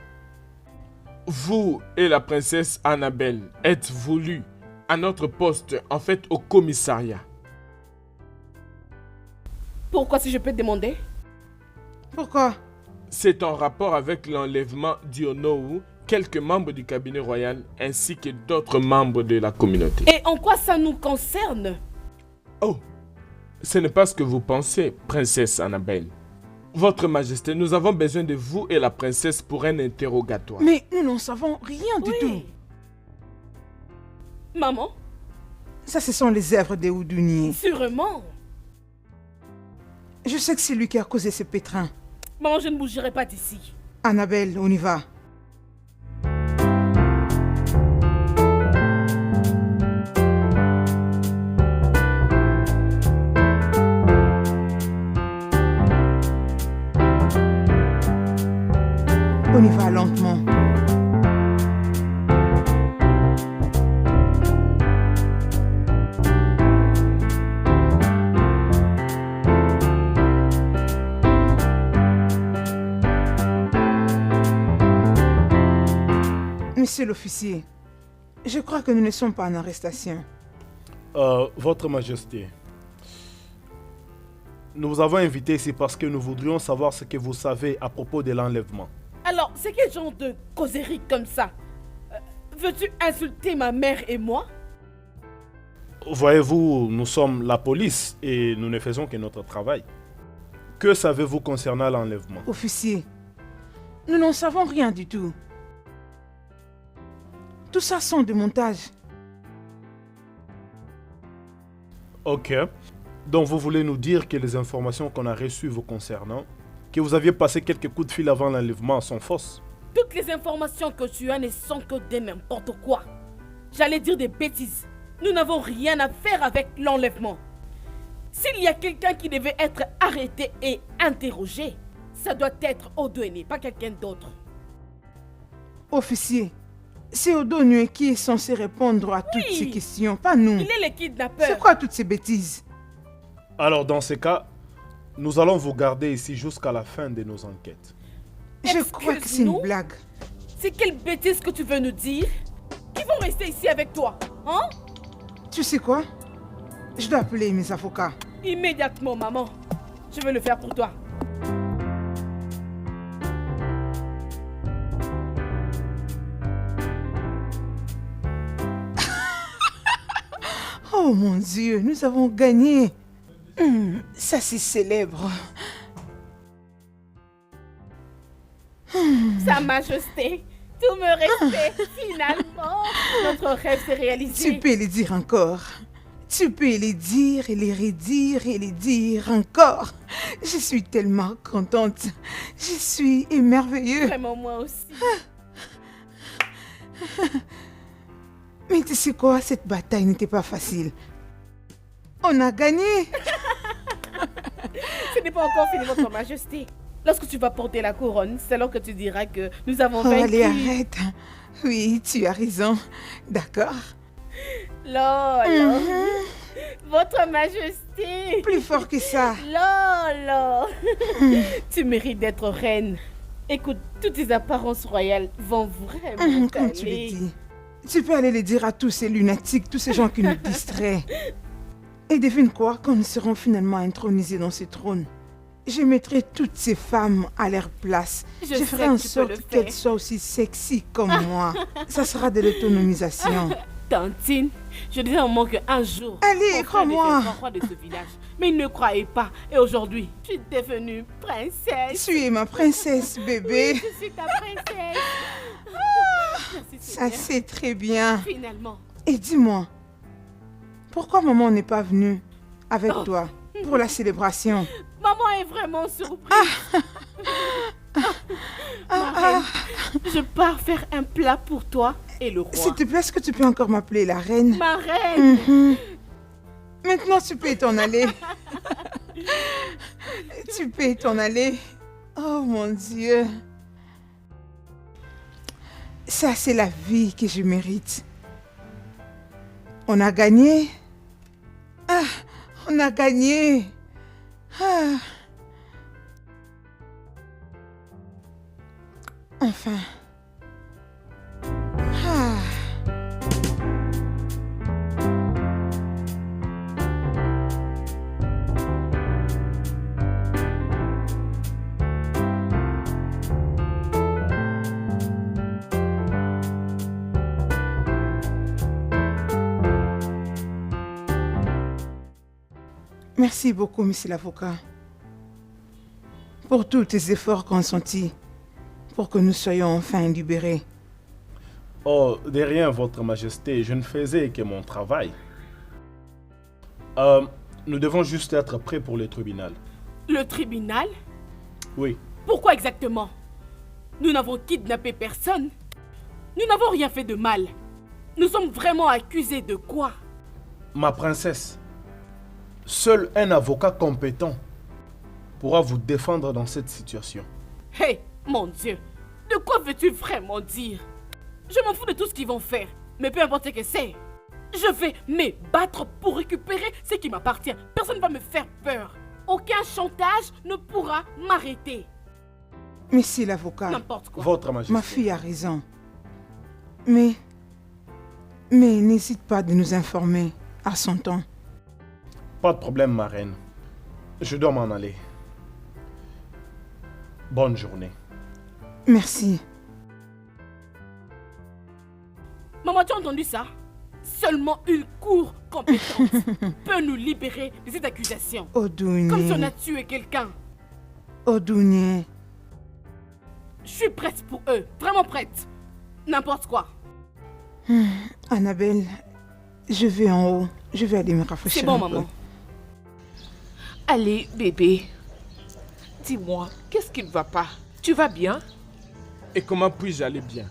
Vous et la princesse Annabelle êtes voulus à notre poste, en fait au commissariat. Pourquoi, si je peux te demander? Pourquoi? C'est en rapport avec l'enlèvement d'Ionou, quelques membres du cabinet royal ainsi que d'autres membres de la communauté. Et en quoi ça nous concerne? Oh, ce n'est pas ce que vous pensez, princesse Annabelle. Votre Majesté, nous avons besoin de vous et la princesse pour un interrogatoire. Mais nous n'en savons rien du tout. Maman? Ça, ce sont les œuvres des Oudouniers. Sûrement. Je sais que c'est lui qui a causé ce pétrin. Maman, je ne bougerai pas d'ici. Annabelle, on y va. On y va lentement. Monsieur l'officier, je crois que nous ne sommes pas en arrestation. Votre Majesté, nous vous avons invité ici parce que nous voudrions savoir ce que vous savez à propos de l'enlèvement. Alors, c'est quel genre de causerie comme ça? Veux-tu insulter ma mère et moi? Voyez-vous, nous sommes la police et nous ne faisons que notre travail. Que savez-vous concernant l'enlèvement? Officier, nous n'en savons rien du tout. Tout ça sont des montages. Ok. Donc vous voulez nous dire que les informations qu'on a reçues vous concernant, que vous aviez passé quelques coups de fil avant l'enlèvement, sont fausses? Toutes les informations que tu as ne sont que de n'importe quoi. J'allais dire des bêtises. Nous n'avons rien à faire avec l'enlèvement. S'il y a quelqu'un qui devait être arrêté et interrogé, ça doit être Odoéné, pas quelqu'un d'autre. Officier, c'est Odoéné qui est censé répondre à toutes ces questions, pas nous. Il est le kidnappeur. C'est quoi toutes ces bêtises? Alors dans ce cas, nous allons vous garder ici jusqu'à la fin de nos enquêtes. Je crois que c'est une blague. C'est quelle bêtise que tu veux nous dire? Qui vont rester ici avec toi, hein? Tu sais quoi? Je dois appeler mes avocats. Immédiatement, maman. Je vais le faire pour toi. Oh mon Dieu, nous avons gagné. Ça c'est célèbre. Sa Majesté, tout me respecte. Finalement, notre rêve s'est réalisé. Tu peux les dire encore. Tu peux les dire et les redire et les dire encore. Je suis tellement contente. Je suis émerveilleux. Vraiment, moi aussi. Mais tu sais quoi, cette bataille n'était pas facile. On a gagné. Ce n'est pas encore fini, votre Majesté. Lorsque tu vas porter la couronne, c'est alors que tu diras que nous avons vaincu. Allez, arrête. Oui, tu as raison. D'accord. Lolo. Votre Majesté. Plus fort que ça. Lolo. Tu mérites d'être reine. Écoute, toutes tes apparences royales vont vraiment Comme tu le dis. Tu peux aller le dire à tous ces lunatiques, tous ces gens qui nous distraient. Et devine quoi, quand nous serons finalement intronisés dans ce trône, je mettrai toutes ces femmes à leur place. Je ferai en sorte qu'elles soient aussi sexy comme moi. Ça sera de l'autonomisation. Tantine, je disais au moins qu'un jour, allez, crois-moi, roi de ce village. Mais il ne croyait pas. Et aujourd'hui, je suis devenue princesse. Tu es ma princesse, bébé. Oui, je suis ta princesse. Merci, ça c'est très bien. Finalement. Et dis-moi, pourquoi maman n'est pas venue avec toi pour la célébration? Maman est vraiment surprise. Je pars faire un plat pour toi et le roi. S'il te plaît, est-ce que tu peux encore m'appeler la reine? Ma reine. Maintenant, tu peux t'en aller. Tu peux t'en aller. Oh mon Dieu. Ça, c'est la vie que je mérite. On a gagné. Ah, on a gagné. Ah. Enfin. Ah. Merci beaucoup, monsieur l'avocat, pour tous tes efforts consentis pour que nous soyons enfin libérés. Oh, de rien, Votre Majesté, je ne faisais que mon travail. Nous devons juste être prêts pour le tribunal. Le tribunal? Oui. Pourquoi exactement? Nous n'avons kidnappé personne. Nous n'avons rien fait de mal. Nous sommes vraiment accusés de quoi? Ma princesse, seul un avocat compétent pourra vous défendre dans cette situation. Hé, mon Dieu, de quoi veux-tu vraiment dire? Je m'en fous de tout ce qu'ils vont faire, mais peu importe ce que c'est. Je vais me battre pour récupérer ce qui m'appartient. Personne ne va me faire peur. Aucun chantage ne pourra m'arrêter. Monsieur l'avocat, N'importe quoi. Votre Majesté. ma fille a raison. Mais n'hésite pas de nous informer à son temps. Pas de problème, ma reine. Je dois m'en aller. Bonne journée. Merci. Maman, tu as entendu ça? Seulement une cour compétente peut nous libérer de cette accusation. Odounié. Comme si on a tué quelqu'un. Odounié. Je suis prête pour eux, vraiment prête. N'importe quoi. Annabelle, je vais en haut. Je vais aller me rafraîchir. C'est bon, un peu. maman. Allez, bébé. Dis-moi, qu'est-ce qui ne va pas? Tu vas bien? Et comment puis-je aller bien?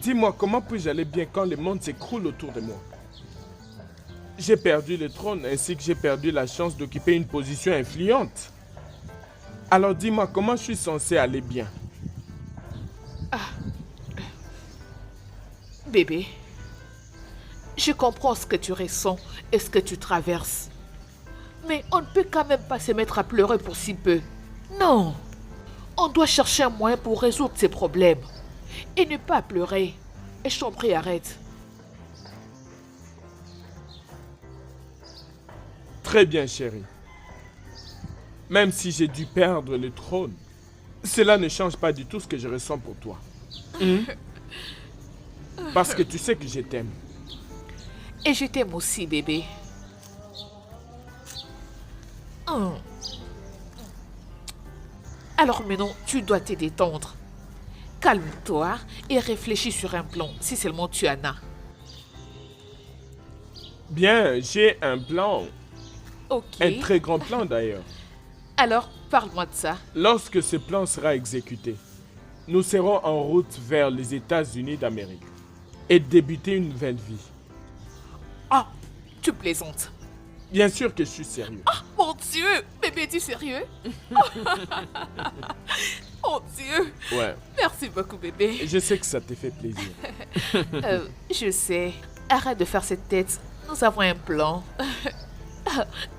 Dis-moi, comment puis-je aller bien quand le monde s'écroule autour de moi? J'ai perdu le trône ainsi que j'ai perdu la chance d'occuper une position influente. Alors dis-moi, comment je suis censé aller bien? Bébé, je comprends ce que tu ressens et ce que tu traverses. Mais on ne peut quand même pas se mettre à pleurer pour si peu. Non, on doit chercher un moyen pour résoudre ces problèmes. Et ne pas pleurer. Et je t'en prie, arrête. Très bien, chérie. Même si j'ai dû perdre le trône, cela ne change pas du tout ce que je ressens pour toi. Parce que tu sais que je t'aime. Et je t'aime aussi, bébé. Alors maintenant, tu dois te détendre. Calme-toi et réfléchis sur un plan, si seulement tu en as. Bien, j'ai un plan. Ok. Un très grand plan d'ailleurs. Alors, parle-moi de ça. Lorsque ce plan sera exécuté, nous serons en route vers les États-Unis d'Amérique et débuter une nouvelle vie. Ah, tu plaisantes. Bien sûr que je suis sérieux. Ah, mon Dieu! Bébé, es-tu sérieux? Mon Dieu! Ouais, Merci beaucoup, bébé. je sais que ça te fait plaisir. Je sais. Arrête de faire cette tête. Nous avons un plan.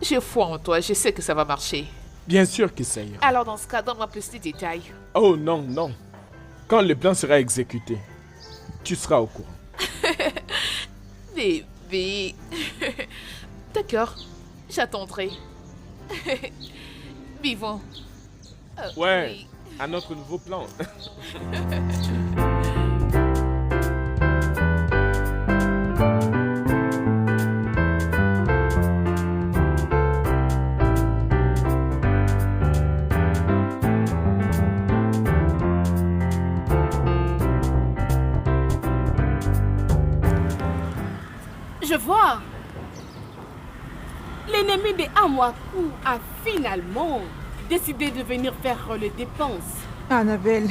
J'ai foi en toi. Je sais que ça va marcher. Bien sûr que ça ira. Alors, dans ce cas, donne-moi plus de détails. Oh non, non. Quand le plan sera exécuté, tu seras au courant. Bébé. D'accord. J'attendrai. Vivons. Ouais, Oui. à notre nouveau plan. Je vois. L'ennemi de Amwaku a finalement décidé de venir faire les dépenses. Annabelle.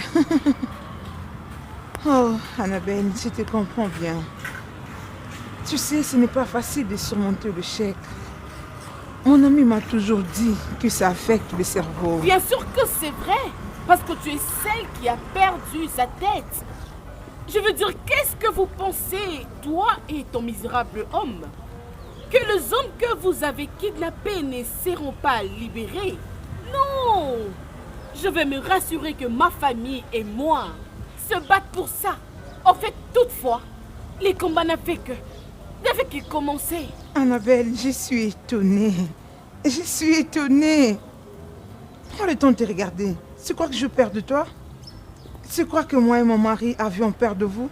Oh, Annabelle, je te comprends bien. Tu sais, ce n'est pas facile de surmonter le chèque. Mon ami m'a toujours dit que ça affecte le cerveau. Bien sûr que c'est vrai, parce que tu es celle qui a perdu sa tête. Je veux dire, qu'est-ce que vous pensez, toi et ton misérable homme? Que les hommes que vous avez kidnappés ne seront pas libérés? Non! Je vais me rassurer que ma famille et moi se battent pour ça. En fait, toutefois, les combats n'avaient que commencé. Annabelle, je suis étonnée. Je suis étonnée. Prends le temps de te regarder. Tu crois que je perds de toi? Tu crois que moi et mon mari avions peur de vous?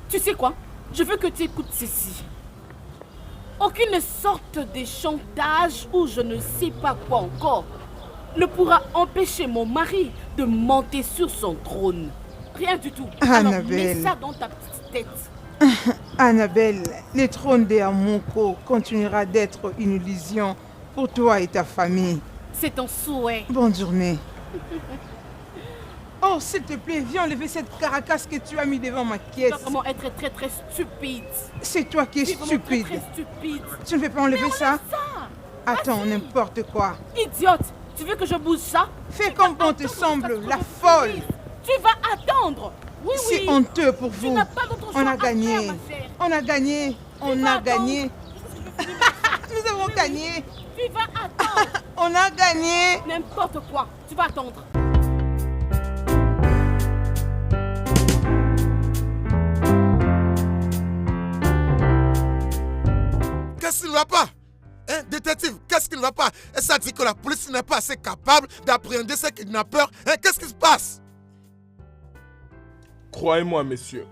Tu sais quoi? Je veux que tu écoutes ceci. Aucune sorte de chantage ou je ne sais pas quoi encore ne pourra empêcher mon mari de monter sur son trône. Rien du tout. Alors Annabelle. mets ça dans ta petite tête. Annabelle, le trône de Amoko continuera d'être une illusion pour toi et ta famille. C'est ton souhait. Bonne journée. Oh, s'il te plaît, viens enlever cette caracasse que tu as mis devant ma Tu caisse. vas vraiment être très très stupide. C'est toi qui es Tu es vraiment stupide. très stupide. Tu ne veux pas enlever ça? Ça. Attends, n'importe quoi. Idiote. Tu veux que je bouge ça? Fais Tu comme vas bon te attendre semble, jusqu'à ce la que je folle. finisse. Tu vas attendre. Oui, C'est oui. honteux pour Tu vous. n'as pas d'autre choix On a à gagné. faire, ma chère. On a gagné. On vas a attendre. gagné. Nous avons gagné. Tu vas attendre. On a gagné. N'importe quoi. Tu vas attendre. Qu'est-ce qui ne va pas? Hein, détective, qu'est-ce qui ne va pas? Et ça dit que la police n'est pas assez capable d'appréhender ces kidnappeurs. Hein, qu'est-ce qui se passe? Croyez-moi, monsieur,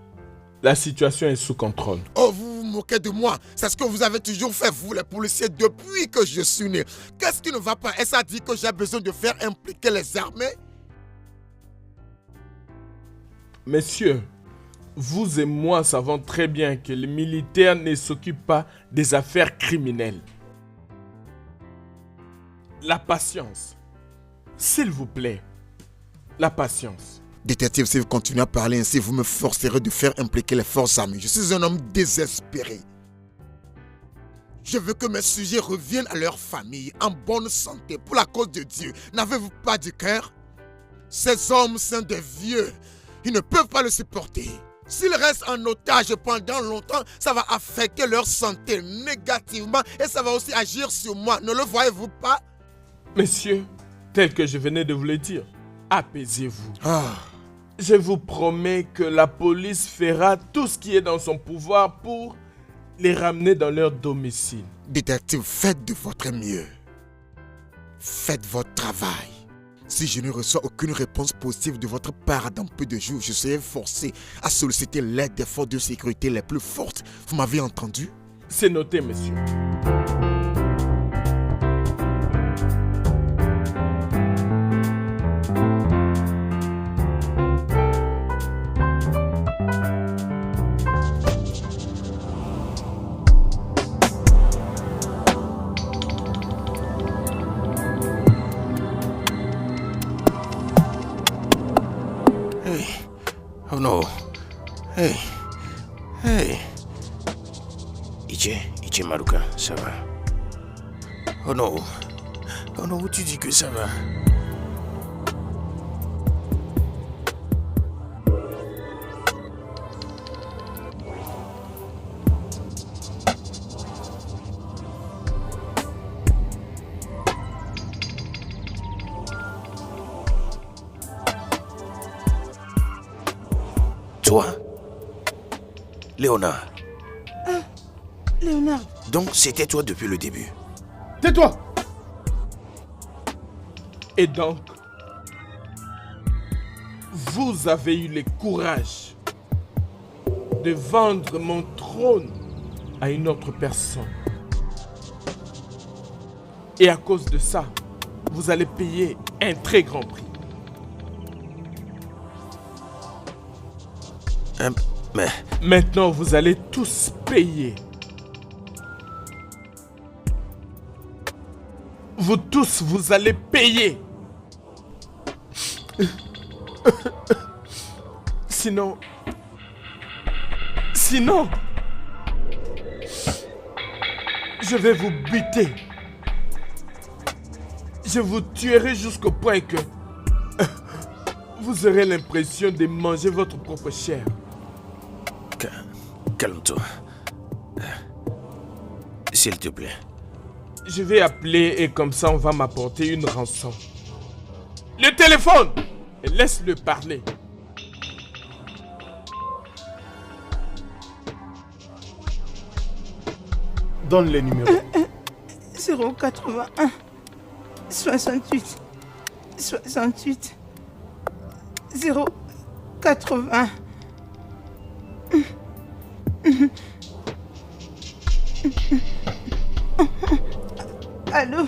la situation est sous contrôle. Oh, vous vous moquez de moi. C'est ce que vous avez toujours fait, vous, les policiers, depuis que je suis né. Qu'est-ce qui ne va pas? Et ça dit que j'ai besoin de faire impliquer les armées? Messieurs, vous et moi savons très bien que les militaires ne s'occupent pas des affaires criminelles. La patience. S'il vous plaît, la patience. Détective, si vous continuez à parler ainsi, vous me forcerez de faire impliquer les forces armées. Je suis un homme désespéré. Je veux que mes sujets reviennent à leur famille en bonne santé pour la cause de Dieu. N'avez-vous pas du cœur? Ces hommes sont des vieux. Ils ne peuvent pas le supporter. S'ils restent en otage pendant longtemps, ça va affecter leur santé négativement et ça va aussi agir sur moi. Ne le voyez-vous pas? Messieurs, tel que je venais de vous le dire, apaisez-vous. Ah. Je vous promets que la police fera tout ce qui est dans son pouvoir pour les ramener dans leur domicile. Détective, faites de votre mieux. Faites votre travail. Si je ne reçois aucune réponse positive de votre part dans peu de jours, je serai forcé à solliciter l'aide des forces de sécurité les plus fortes. Vous m'avez entendu? C'est noté, monsieur. Oh non. Hey. Ichi Maruka, ça va? Oh non. Oh non, tu dis que ça va? Toi, Léonard. Léonard. Donc c'était toi depuis le début. Tais-toi! Et donc, vous avez eu le courage de vendre mon trône à une autre personne. Et à cause de ça, vous allez payer un très grand prix. Mais... Maintenant, vous allez tous payer. Vous tous, vous allez payer. Sinon, Je vais vous buter. Je vous tuerai jusqu'au point que vous aurez l'impression de manger votre propre chair. Calme-toi. S'il te plaît. Je vais appeler et comme ça on va m'apporter une rançon. Le téléphone! Et laisse-le parler. Donne les numéros. 081 68 68 080. Allô?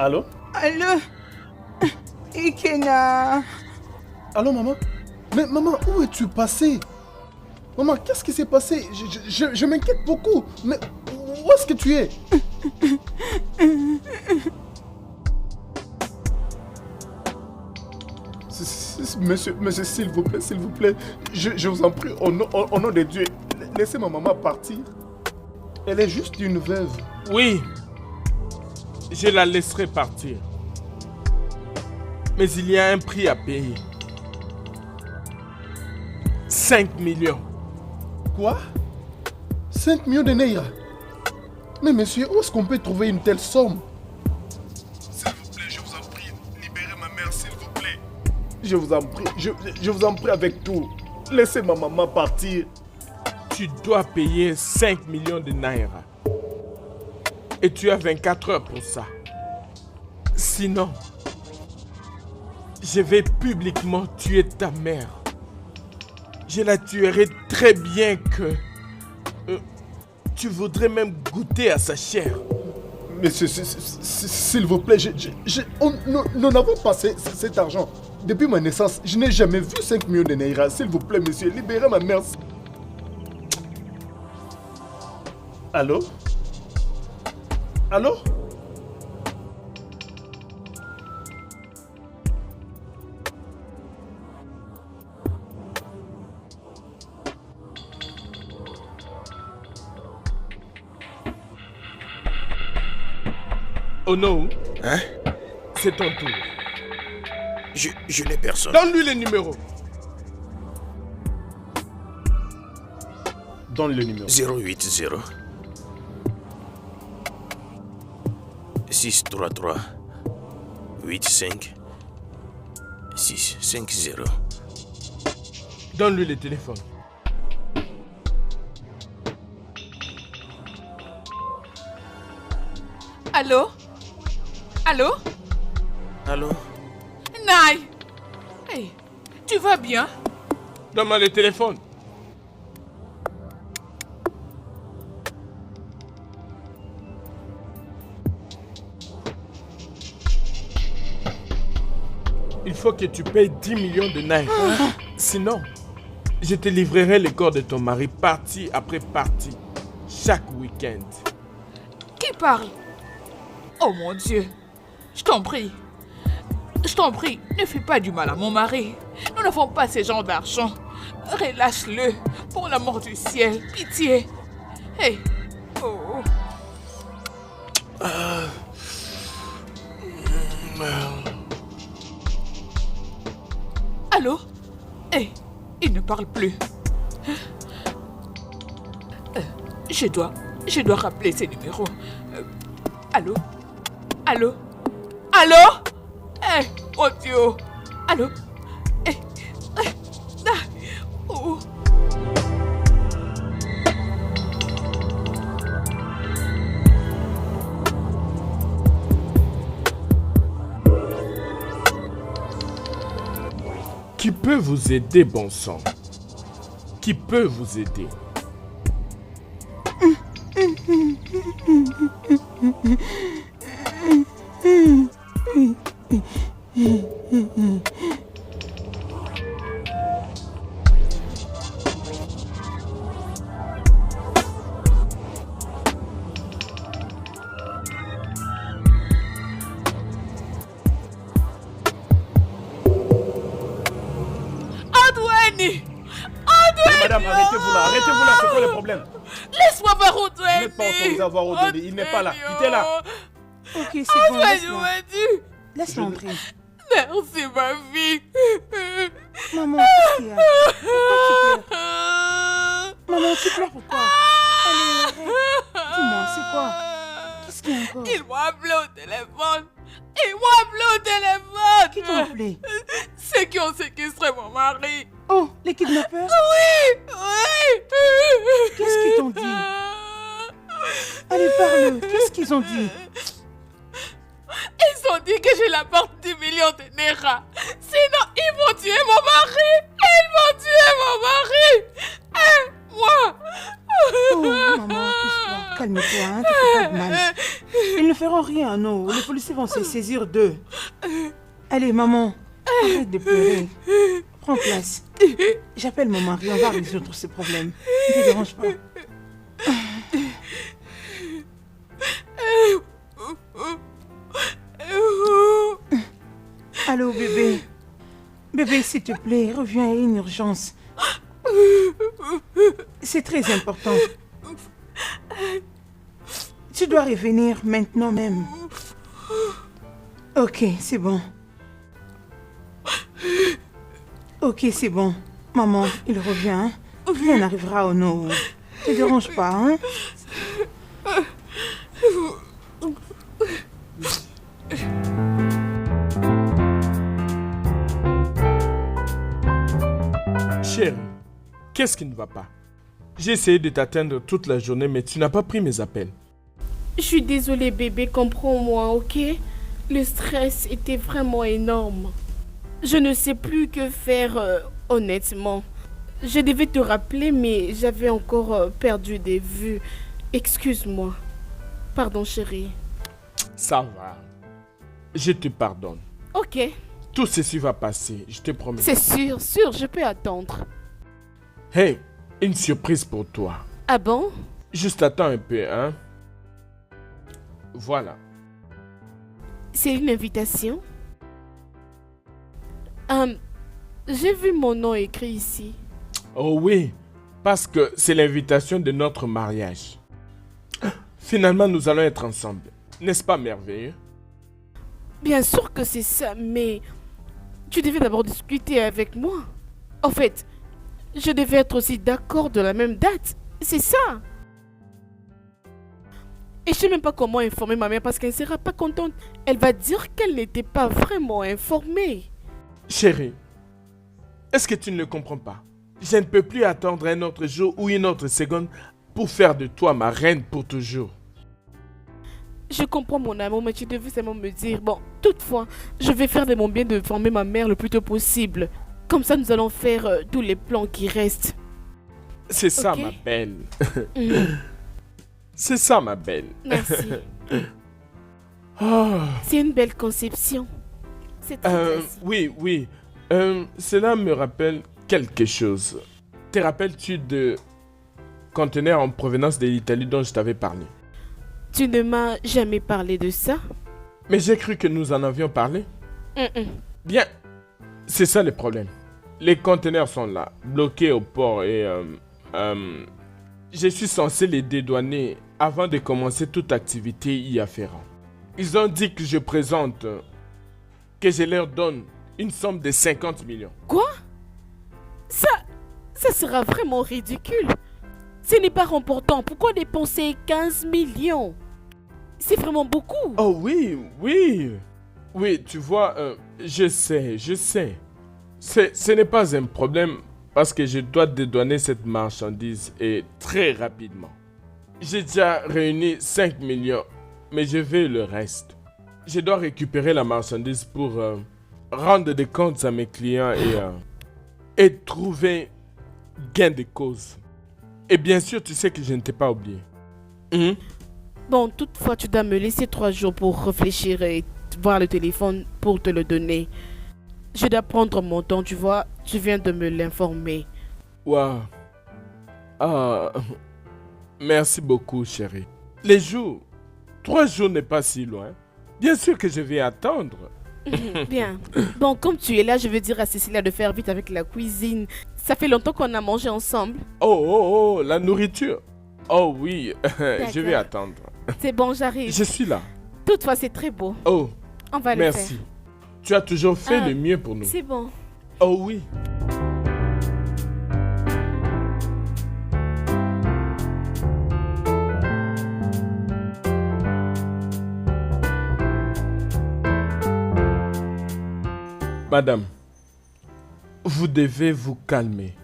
Allô? Allô? Ikena. Allô, maman? Mais maman, où es-tu passée? Maman, qu'est-ce qui s'est passé? Je m'inquiète beaucoup. Mais où est-ce que tu es? Monsieur, s'il vous plaît, je vous en prie, au nom de Dieu, laissez ma maman partir. Elle est juste une veuve. Oui, je la laisserai partir. Mais il y a un prix à payer. 5 millions. Quoi? 5 millions de Naira? Mais monsieur, où est-ce qu'on peut trouver une telle somme? S'il vous plaît, je vous en prie, libérez ma mère, s'il vous plaît. Je vous en prie, je vous en prie avec tout. Laissez ma maman partir. Tu dois payer 5 millions de Naira. Et tu as 24 heures pour ça. Sinon, je vais publiquement tuer ta mère. Je la tuerai très bien que... tu voudrais même goûter à sa chair. Monsieur, s'il vous plaît, nous n'avons pas cet argent. Depuis ma naissance, je n'ai jamais vu 5 millions de Naira. S'il vous plaît, monsieur, libérez ma mère. Allô? Allô? Oh non. Hein? C'est ton tour. Je n'ai personne. Donne-lui les numéros. Donne le numéro. 080 633 85 650. Donne-lui le téléphone. Allô? Allô? Allô? Nai! Hey, tu vas bien? Donne-moi le téléphone. Il faut que tu payes 10 millions de Naira. Sinon, je te livrerai le corps de ton mari partie après partie, chaque week-end. Qui parle? Oh mon Dieu! Je t'en prie, ne fais pas du mal à mon mari. Nous n'avons pas ce genre d'argent. Relâche-le, pour l'amour du ciel, pitié. Hey! Oh! Allô? Hey, il ne parle plus. Je dois rappeler ces numéros. Allô? Allô? Allô? Eh, mon Dieu! Allô? Eh, oh. Qui peut vous aider, bon sang? Qui peut vous aider? madame, arrêtez-vous là, c'est quoi le problème? Laisse-moi voir Vous n'êtes pas autorisé à voir Odélie, il n'est pas là, quittez-la. Ok, c'est bon, laisse-la. Laisse-la Je- entrer. Merci, ma fille. Maman, qu'est-ce qu'il y a? Pourquoi tu pleures? Maman, tu pleures pourquoi? Allez, arrête. Dis-moi, c'est quoi? Qu'est-ce qu'il y a encore? Ils m'ont appelé au téléphone. Ils m'ont appelé au téléphone. Qui t'a appelé? Ceux qui ont séquestré mon mari. Oh, les kidnappeurs? Oui. Qu'est-ce qu'ils t'ont dit? Allez, parle. Qu'est-ce qu'ils ont dit? Ils ont dit que je l'apporte 10 millions de Naira. Sinon, ils vont tuer mon mari. Ils vont tuer mon mari. Et moi. Oh, maman, pousse-toi. Calme-toi, hein, tu fais pas de mal. Ils ne feront rien, non. Les policiers vont se saisir d'eux. Allez, maman, arrête de pleurer. Prends place. J'appelle mon mari, on va résoudre ce problème. Ne te dérange pas. Allô, bébé. Bébé, s'il te plaît, reviens, il y a une urgence. C'est très important. Tu dois revenir maintenant même. Ok, c'est bon. Ok, c'est bon. Maman, il revient. Hein? Rien n'arrivera au nom. Ne te dérange pas, hein? Chérie, qu'est-ce qui ne va pas? J'ai essayé de t'atteindre toute la journée, mais tu n'as pas pris mes appels. Je suis désolée, bébé, comprends-moi, ok? Le stress était vraiment énorme. Je ne sais plus que faire, honnêtement. Je devais te rappeler, mais j'avais encore perdu des vues. Excuse-moi. Pardon, chérie. Ça va. Je te pardonne. Ok, Tout ceci va passer, je te promets. c'est sûr, je peux attendre. Hey, une surprise pour toi. Ah bon? Juste attends un peu, hein. Voilà. C'est une invitation? J'ai vu mon nom écrit ici. Oh oui, parce que c'est l'invitation de notre mariage. Finalement, nous allons être ensemble. N'est-ce pas merveilleux? Bien sûr que c'est ça, mais tu devais d'abord discuter avec moi. En fait, je devais être aussi d'accord de la même date. C'est ça. Et je sais même pas comment informer ma mère parce qu'elle ne sera pas contente. Elle va dire qu'elle n'était pas vraiment informée. Chérie, est-ce que tu ne le comprends pas? Je ne peux plus attendre un autre jour ou une autre seconde pour faire de toi ma reine pour toujours. Je comprends mon amour, mais tu devais seulement me dire, bon, toutefois, je vais faire de mon bien d'informer ma mère le plus tôt possible. Comme ça, nous allons faire tous les plans qui restent. C'est ça, Ok. ma belle. Mhm. C'est ça, ma belle. Merci. Oh, C'est une belle conception. C'est très classique. oui. Cela me rappelle quelque chose. Te rappelles-tu de conteneur en provenance de l'Italie dont je t'avais parlé? Tu ne m'as jamais parlé de ça? Mais j'ai cru que nous en avions parlé. Bien, c'est ça le problème. Les conteneurs sont là, bloqués au port et je suis censé les dédouaner avant de commencer toute activité y afférente. Ils ont dit que je présente, que je leur donne une somme de 50 millions. Quoi? Ça sera vraiment ridicule. Ce n'est pas remportant. Pourquoi dépenser 15 millions? C'est vraiment beaucoup. Oh oui. Oui, tu vois, je sais. Ce n'est pas un problème parce que je dois dédouaner cette marchandise et très rapidement. J'ai déjà réuni 5 millions, mais je veux le reste. Je dois récupérer la marchandise pour rendre des comptes à mes clients et trouver gain de cause. Et bien sûr, tu sais que je ne t'ai pas oublié. Bon, toutefois, tu dois me laisser 3 jours pour réfléchir et voir le téléphone pour te le donner. Je dois prendre mon temps, tu vois. Tu viens de me l'informer. Waouh. Ah, merci beaucoup, chérie. Les jours, 3 jours n'est pas si loin. Bien sûr que je vais attendre. Bien. Bon, comme tu es là, je veux dire à Cécilia de faire vite avec la cuisine. Ça fait longtemps qu'on a mangé ensemble. Oh, la nourriture. Oh oui, je vais D'accord. attendre. C'est bon, j'arrive. Je suis là. Toutefois, c'est très beau. Oh, On va le merci. faire. Tu as toujours fait Ah, le mieux pour nous. C'est bon. Oh oui. Madame, vous devez vous calmer.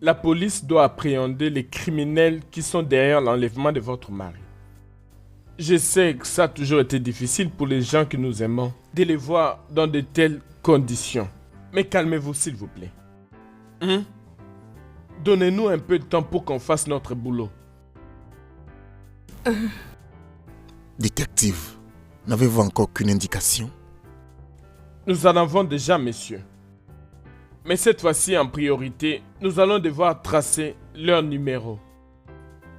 La police doit appréhender les criminels qui sont derrière l'enlèvement de votre mari. Je sais que ça a toujours été difficile pour les gens que nous aimons de les voir dans de telles conditions. Mais calmez-vous s'il vous plaît. Donnez-nous un peu de temps pour qu'on fasse notre boulot. Détective, n'avez-vous encore aucune indication? Nous en avons déjà, monsieur. Mais cette fois-ci, en priorité, nous allons devoir tracer leur numéro.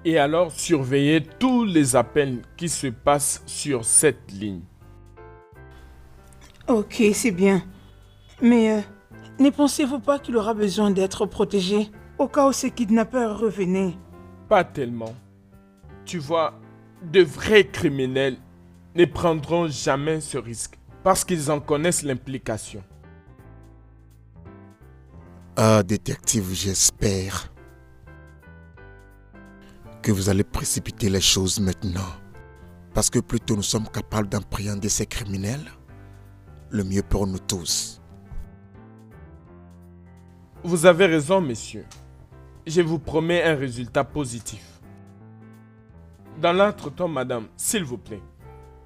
Et alors surveiller tous les appels qui se passent sur cette ligne. Ok, c'est bien. Mais ne pensez-vous pas qu'il aura besoin d'être protégé au cas où ces kidnappeurs revenaient? Pas tellement. Tu vois, de vrais criminels ne prendront jamais ce risque parce qu'ils en connaissent l'implication. Ah, détective, j'espère que vous allez précipiter les choses maintenant. Parce que plus tôt nous sommes capables d'appréhender ces criminels, le mieux pour nous tous. Vous avez raison, monsieur. Je vous promets un résultat positif. Dans l'entretemps, madame, s'il vous plaît,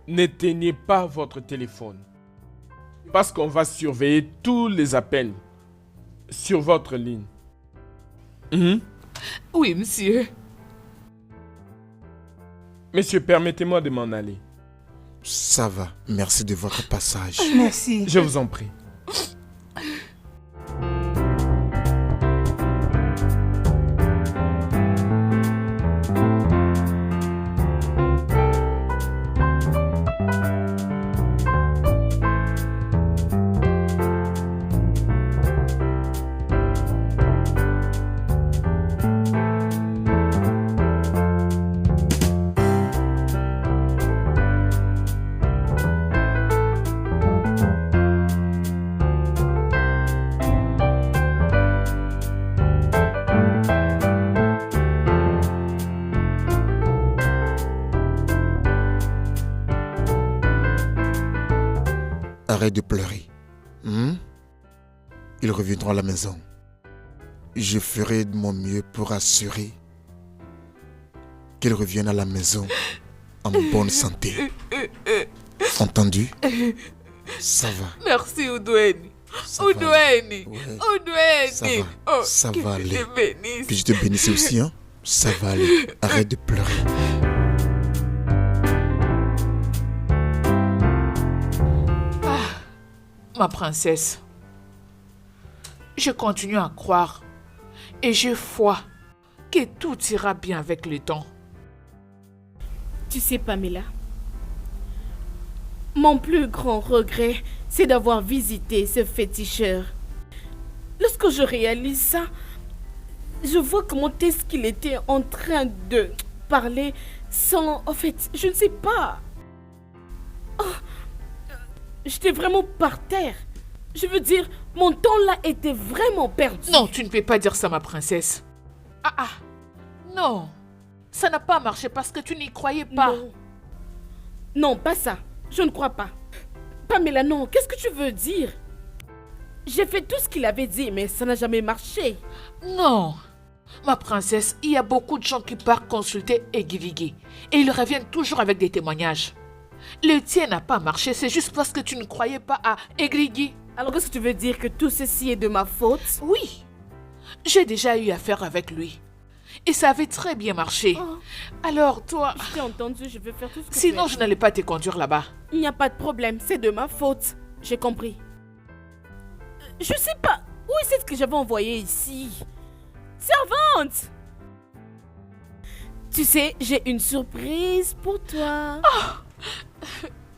n'éteignez pas votre téléphone. Parce qu'on va surveiller tous les appels sur votre ligne. Oui, monsieur. Monsieur, permettez-moi de m'en aller. Ça va, merci de votre passage. Merci. Je vous en prie. Arrête de pleurer. Ils reviendront à la maison. Je ferai de mon mieux pour assurer qu'ils reviennent à la maison en bonne santé. Entendu? Ça va. Merci, Oudoueni. Ça va aller. Oudoueni. Ouais. Oudoueni. Ça va. Ça que va Dieu aller. te bénisse. Puis je te bénisse aussi, hein? Ça va aller. Arrête de pleurer. Ma princesse, je continue à croire et j'ai foi que tout ira bien avec le temps. Tu sais, Pamela, mon plus grand regret, c'est d'avoir visité ce féticheur. Lorsque je réalise ça, je vois comment est-ce qu'il était en train de parler sans... En fait, je ne sais pas. Oh, j'étais vraiment par terre. Je veux dire, mon temps là était vraiment perdu. Non, tu ne peux pas dire ça, ma princesse. Non. Ça n'a pas marché parce que tu n'y croyais pas. Non. Non, pas ça. Je ne crois pas. Pamela, non. Qu'est-ce que tu veux dire? J'ai fait tout ce qu'il avait dit, mais ça n'a jamais marché. Non. Ma princesse, il y a beaucoup de gens qui partent consulter Egivigi et ils reviennent toujours avec des témoignages. Le tien n'a pas marché, c'est juste parce que tu ne croyais pas à Egivigi. Alors qu'est-ce que tu veux dire, que tout ceci est de ma faute? Oui. J'ai déjà eu affaire avec lui. Et ça avait très bien marché. Oh. Alors toi... Je t'ai entendu, je vais faire tout ce que Sinon, tu je as. n'allais pas te conduire là-bas. Il n'y a pas de problème, c'est de ma faute. J'ai compris. Je sais pas. Où est ce que j'avais envoyé ici? Servante! Tu sais, j'ai une surprise pour toi.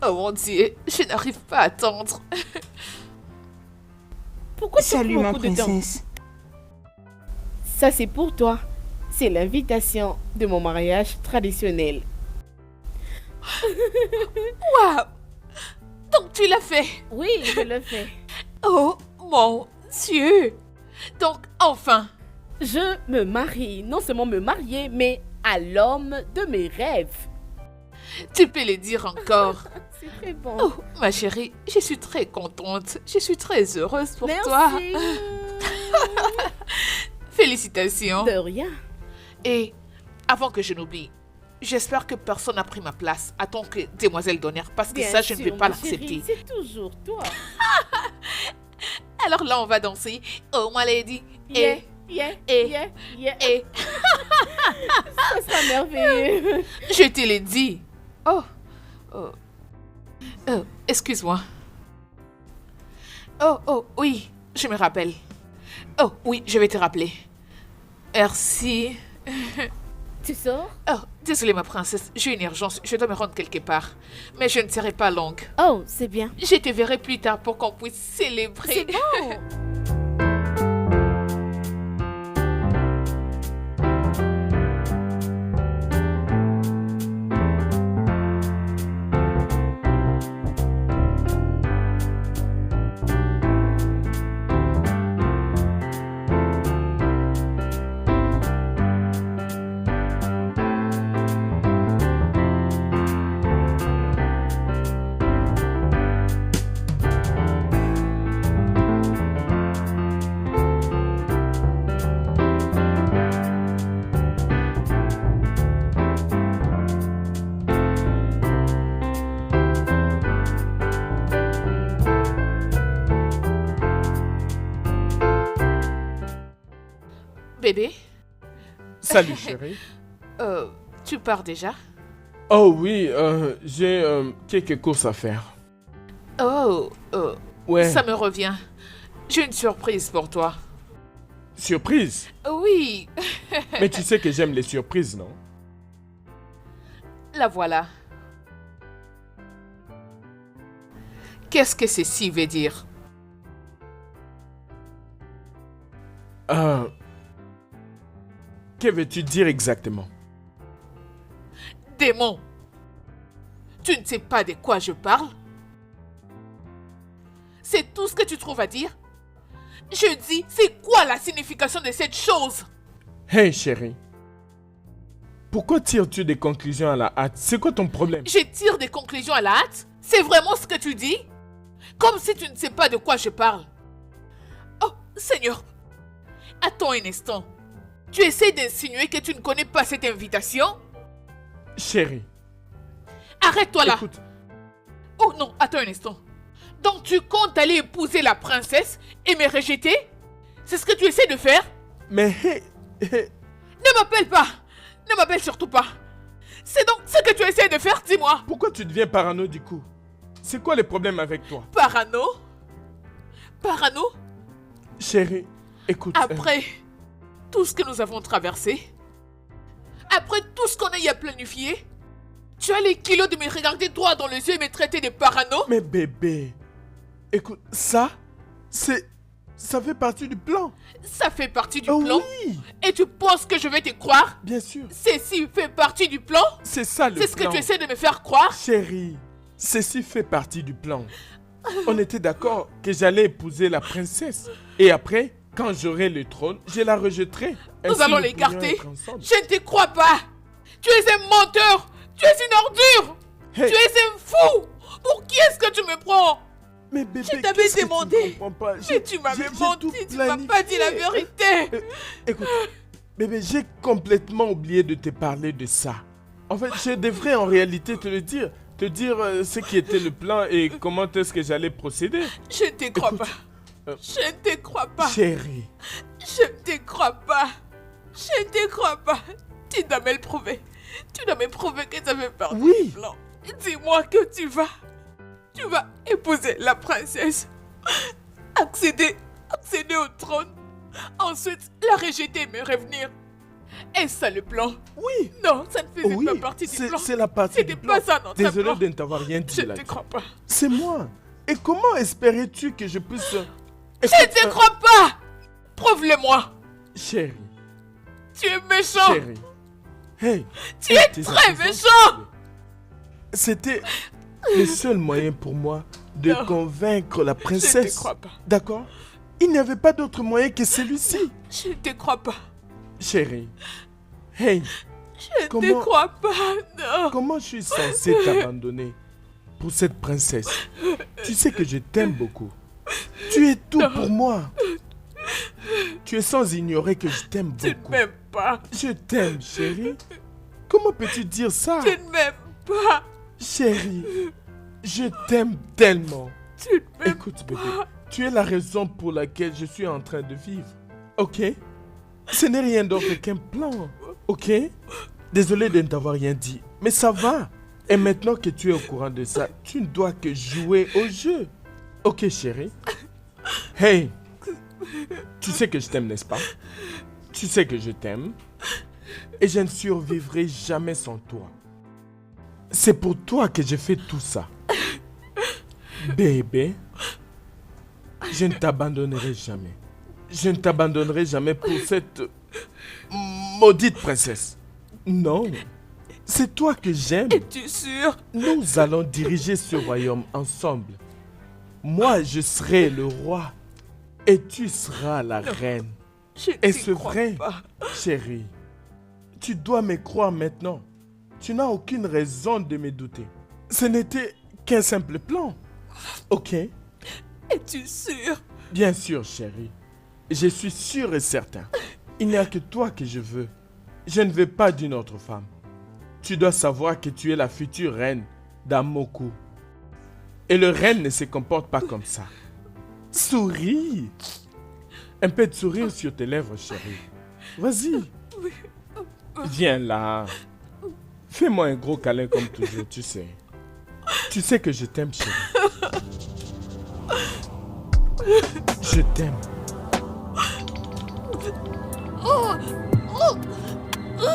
Oh mon Dieu, je n'arrive pas à attendre. Pourquoi tu Salut prends ma beaucoup de temps? princesse. Ça, c'est pour toi. C'est l'invitation de mon mariage traditionnel. Waouh! Donc tu l'as fait. Oui, je le fais. Oh mon Dieu! Donc enfin, Je me marie. Non seulement me marier, mais à l'homme de mes rêves. tu peux le dire encore. C'est très bon. Oh, ma chérie, je suis très contente. Je suis très heureuse pour toi. Merci. Félicitations. De rien. Et avant que je n'oublie, j'espère que personne n'a pris ma place. Attends que demoiselle d'honneur, parce que Bien ça, je ne sûr, vais pas ma chérie, l'accepter. c'est toujours toi. Alors là, on va danser. Oh, my lady. Yeah, Et, yeah, et- yeah, yeah. et, Ça sera merveilleux. je te l'ai dit. Oh, oh, oh, excuse-moi. Oh, oui, je me rappelle. Oh, oui, je vais te rappeler. Merci. Tu sors? Oh, désolée ma princesse, j'ai une urgence, je dois me rendre quelque part. Mais je ne serai pas longue. Oh, c'est bien. Je te verrai plus tard pour qu'on puisse célébrer. C'est bon. Bébé, Salut chérie. tu pars déjà? Oh oui, j'ai quelques courses à faire. Oh, Ouais, ça me revient. J'ai une surprise pour toi. surprise. Oui, Mais tu sais que j'aime les surprises, non? la voilà. Qu'est-ce que ceci veut dire? Que veux-tu dire exactement? Démon, tu ne sais pas de quoi je parle? C'est tout ce que tu trouves à dire? Je dis, c'est quoi la signification de cette chose? Hey chérie. Pourquoi tires-tu des conclusions à la hâte? C'est quoi ton problème? Je tire des conclusions à la hâte? C'est vraiment ce que tu dis? Comme si tu ne sais pas de quoi je parle. Oh, Seigneur, attends un instant. Tu essaies d'insinuer que tu ne connais pas cette invitation? Chérie, Arrête-toi là. écoute. Oh non, attends un instant. Donc tu comptes aller épouser la princesse et me rejeter? C'est ce que tu essaies de faire? Mais hey, Ne m'appelle pas. Ne m'appelle surtout pas. C'est donc ce que tu essaies de faire, dis-moi. pourquoi tu deviens parano du coup? C'est quoi le problème avec toi? Parano? Parano? Chérie, écoute. Après tout ce que nous avons traversé, après tout ce qu'on a y a planifié, tu as les kilos de me regarder droit dans les yeux et me traiter de parano? Mais bébé, écoute, ça fait partie du plan. Ça fait partie du Oh plan? oui, Et tu penses que je vais te croire? bien sûr. Ceci fait partie du plan? C'est ça le C'est ce que plan. tu essaies de me faire croire? Chérie, ceci fait partie du plan. On était d'accord que j'allais épouser la princesse. Et après, quand j'aurai le trône, je la rejetterai. Nous Ainsi, allons nous l'écarter. pourrions être ensemble. Je ne te crois pas. Tu es un menteur. Tu es une ordure. Hey, Tu es un fou. Pour qui est-ce que tu me prends? mais bébé, Je t'avais qu'est-ce que tu demandé. ne comprends pas? Mais tu m'avais j'ai menti. tout Tu m'as pas dit la planifié. vérité. Écoute, bébé, j'ai complètement oublié de te parler de ça. En fait, je devrais en réalité te le dire. Te dire ce qui était le plan et comment est-ce que j'allais procéder. Je ne te crois Écoute, pas. Je ne te crois pas. Chérie, Je ne te crois pas. Je ne te crois pas. Tu dois me le prouver. Tu dois me prouver que ça fait partie Oui. du plan. Dis-moi que tu vas épouser la princesse. Accéder au trône. Ensuite, la rejeter et me revenir. Est-ce ça le plan? Oui. Non, ça ne faisait Oui, pas partie du plan. c'est la partie C'était du plan. pas ça notre Désolé plan. de ne t'avoir rien dit. Je ne là. te crois pas. C'est moi. Et comment espérais-tu que je puisse... Je ne te crois pas. Prouve-le-moi. Chérie, Tu es méchant. chérie. Hey, Tu es tes très accusations, méchant. C'était le seul moyen pour moi de Non. convaincre la Je ne princesse. te crois pas. D'accord? Il n'y avait pas d'autre moyen que celui-ci. Je ne te crois pas. Chérie. Hey, Je ne te Comment- crois pas. Non. comment je suis censé t'abandonner pour cette princesse? Tu sais que je t'aime beaucoup. Tu es tout pour moi. Tu es sans ignorer que je t'aime Tu ne beaucoup. m'aimes pas. Je t'aime, chérie. Comment peux-tu dire ça? Tu ne m'aimes pas. Chérie, je t'aime tellement. Tu ne m'aimes Écoute, bébé, tu es la raison pour laquelle je suis en train de vivre. Ok? Ce n'est rien d'autre qu'un plan. Ok? Désolé de ne t'avoir rien dit, mais ça va. Et maintenant que tu es au courant de ça, tu ne dois que jouer au jeu. Ok, chérie? Hey! Tu sais que je t'aime, n'est-ce pas? Tu sais que je t'aime. Et je ne survivrai jamais sans toi. C'est pour toi que j'ai fait tout ça. Bébé, je ne t'abandonnerai jamais. Je ne t'abandonnerai jamais pour cette maudite princesse. Non, c'est toi que j'aime. Es-tu sûr? Nous allons diriger ce royaume ensemble. Moi, je serai le roi et tu seras la reine. Je ne Est-ce te crois vrai, pas. chérie? Tu dois me croire maintenant. Tu n'as aucune raison de me douter. Ce n'était qu'un simple plan. Ok? Es-tu sûr? Bien sûr, chérie. Je suis sûr et certain. Il n'y a que toi que je veux. Je ne veux pas d'une autre femme. Tu dois savoir que tu es la future reine d'Amoku. Et le reine ne se comporte pas comme ça. Souris. Un peu de sourire sur tes lèvres, chérie. Vas-y. Viens là. Fais-moi un gros câlin comme toujours, tu sais. Tu sais que je t'aime, chérie. Je t'aime.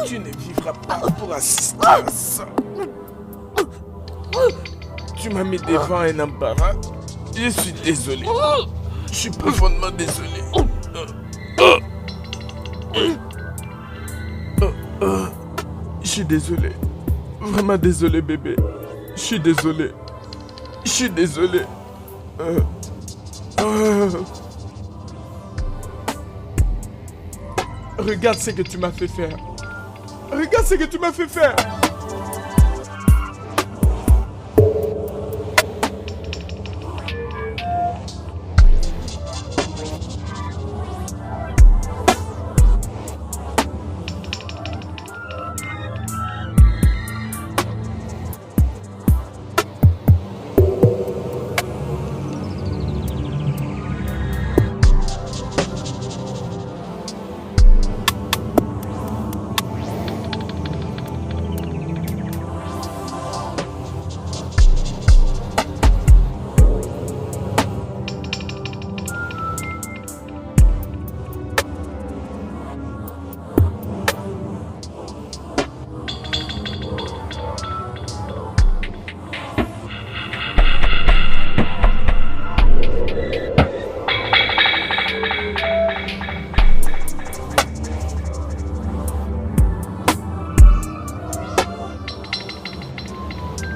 Tu ne vivras pas pour assister à ça. Tu m'as mis devant un embarras. Je suis désolé. Je suis profondément désolé. Je suis désolé. Vraiment désolé, bébé. Je suis désolé. Je suis désolé. Regarde ce que tu m'as fait faire. Regarde ce que tu m'as fait faire.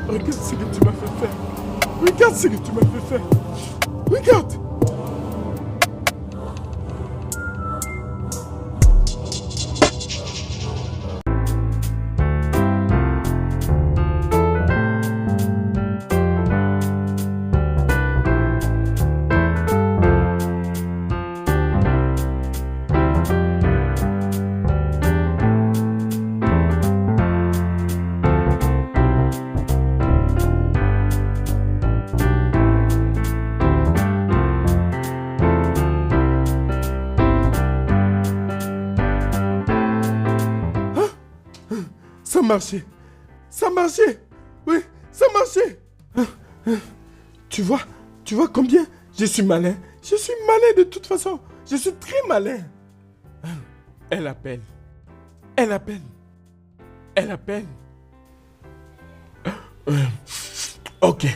Regarde ce que tu m'as fait faire. Regarde ce que tu m'as fait faire. Regarde. Ça marchait. Ça marchait. Oui, ça marchait. Tu vois combien je suis malin. Je suis malin de toute façon. Je suis très malin. Elle appelle. Elle appelle. Elle appelle. Ok.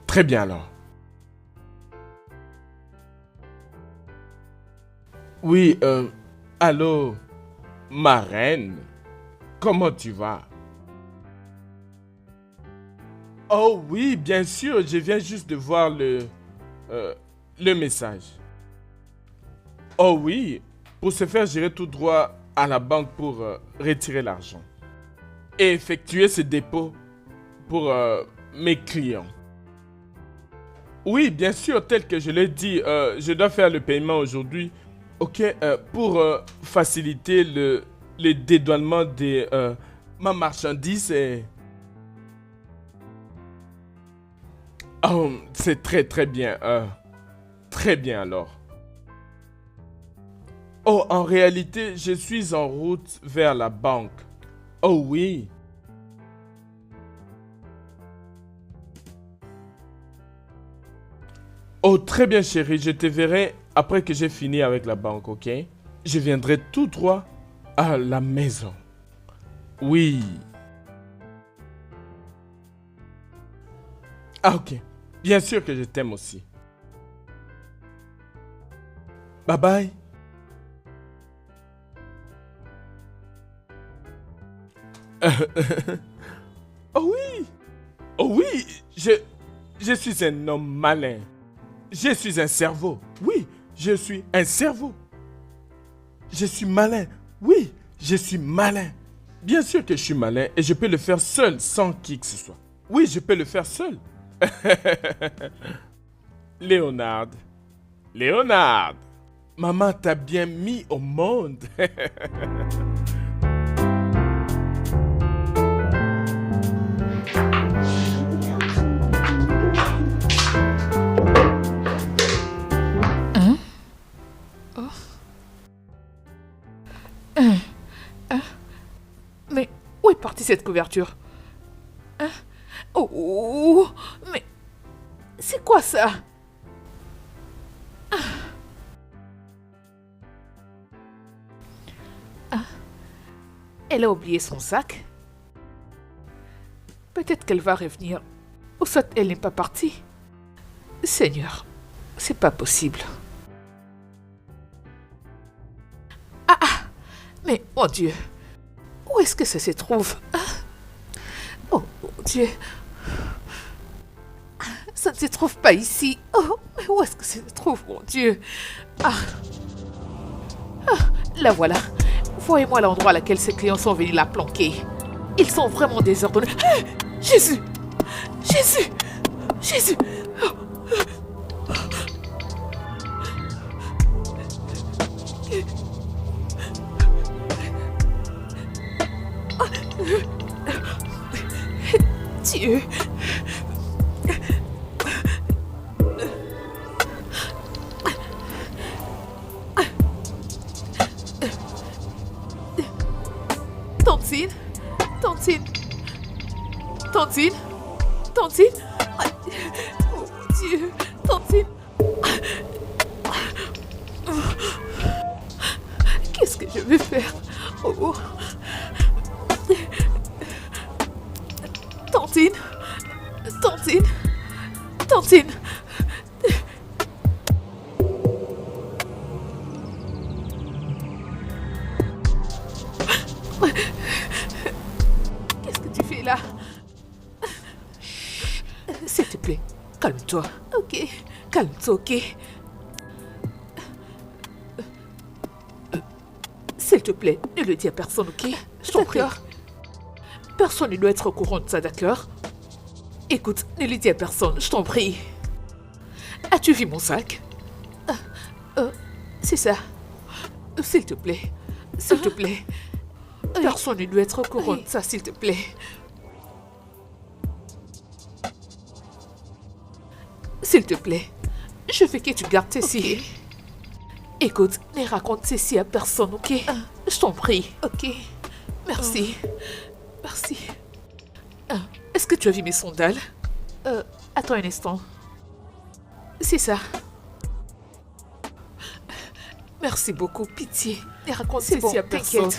Très bien alors. Oui, allô, ma reine. Comment tu vas? Oh oui, bien sûr, je viens juste de voir le message. Oh oui, pour ce faire, j'irai tout droit à la banque pour retirer l'argent et effectuer ce dépôt pour mes clients. Oui, bien sûr, tel que je l'ai dit, je dois faire le paiement aujourd'hui. Ok, pour faciliter le dédouanement de ma marchandise et... Oh, c'est très très bien. Très bien alors. Oh, en réalité, je suis en route vers la banque. Oh oui. Oh, très bien chérie, je te verrai après que j'ai fini avec la banque, ok? Je viendrai tout droit à la maison. Oui. Ah, ok. Bien sûr que je t'aime aussi. Bye bye. Oh oui. Oh oui. Je suis un homme malin. Je suis un cerveau. Oui, je suis un cerveau. Je suis malin. Oui, je suis malin. Bien sûr que je suis malin et je peux le faire seul sans qui que ce soit. Oui, je peux le faire seul. Léonard. Léonard. Maman t'a bien mis au monde. Mais où est partie cette couverture? Hein? Oh, mais c'est quoi ça? Elle a oublié son sac. Peut-être qu'elle va revenir. Ou soit elle n'est pas partie. Seigneur, c'est pas possible. Mais mon Dieu, où est-ce que ça se trouve? Oh mon Dieu, ça ne se trouve pas ici. Oh, mais où est-ce que ça se trouve, mon Dieu? La voilà. Voyez-moi l'endroit à laquelle ces clients sont venus la planquer. Ils sont vraiment désordonnés. Jésus! Jésus! Jésus! Dieu! Tantine? Tantine? Tantine? Tantine? Oh mon Dieu! Tantine? Qu'est-ce que je vais faire? Oh. Tantine? Tantine? Tantine? Qu'est-ce que tu fais là? S'il te plaît, calme-toi. Ok, calme-toi, ok? S'il te plaît, ne le dis à personne, ok? Je t'en prie. Personne ne doit être au courant de ça, d'accord? Écoute, ne le dis à personne, je t'en prie. As-tu vu mon sac? C'est ça. S'il te plaît. S'il te plaît. Personne ne doit être au courant de ça, s'il te plaît. S'il te plaît. Je veux que tu gardes ceci. Écoute, ne raconte ceci à personne, ok? Je t'en prie. Ok. Merci. Merci. Est-ce que tu as vu mes sandales? Attends un instant. C'est ça. Merci beaucoup, pitié. Ne raconte ceci à personne.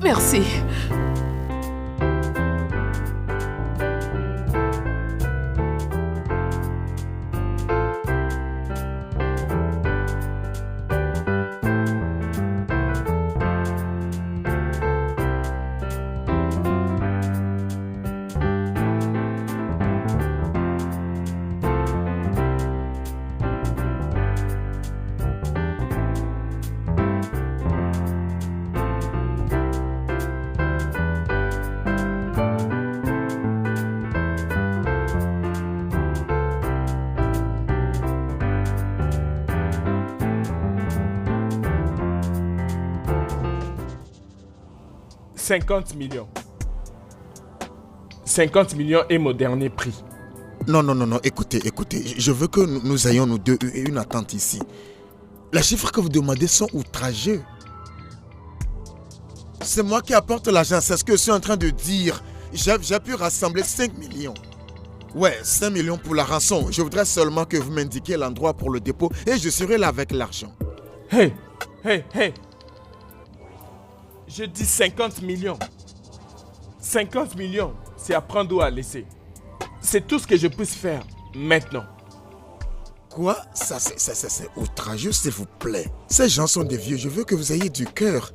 Merci. « 50 millions. 50 millions est mon dernier prix. Non, écoutez, je veux que nous ayons nous deux une attente ici. Les chiffres que vous demandez sont outrageux. C'est moi qui apporte l'argent, c'est ce que je suis en train de dire. J'ai pu rassembler 5 millions. Ouais, 5 millions pour la rançon. Je voudrais seulement que vous m'indiquiez l'endroit pour le dépôt et je serai là avec l'argent. Hey. Je dis 50 millions. 50 millions, c'est à prendre ou à laisser. C'est tout ce que je puisse faire maintenant. Quoi? Ça c'est outrageux, s'il vous plaît. Ces gens sont des vieux, je veux que vous ayez du cœur.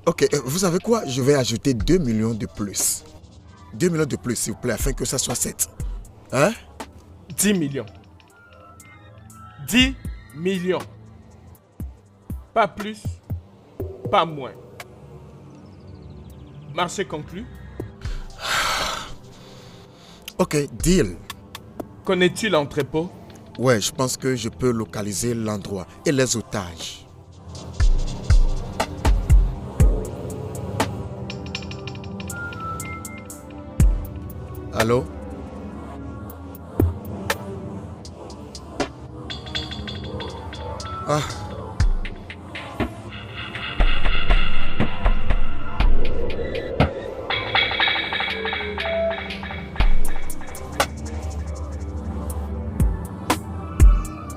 Ok, vous savez quoi? Je vais ajouter 2 millions de plus. 2 millions de plus, s'il vous plaît, afin que ça soit 7. Hein? 10 millions. 10 millions. Pas plus, pas moins. Marché conclu. Ok, deal. Connais-tu l'entrepôt? Ouais, je pense que je peux localiser l'endroit et les otages. Allô? Ah.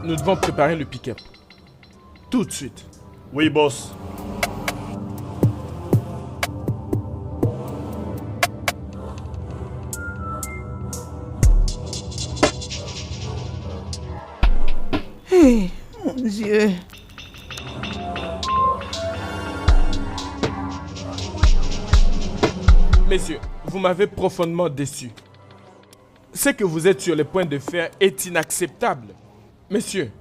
Nous devons préparer le pick-up. Tout de suite. Oui, boss. Hé, mon Dieu. Messieurs, vous m'avez profondément déçu. Ce que vous êtes sur le point de faire est inacceptable. Messieurs,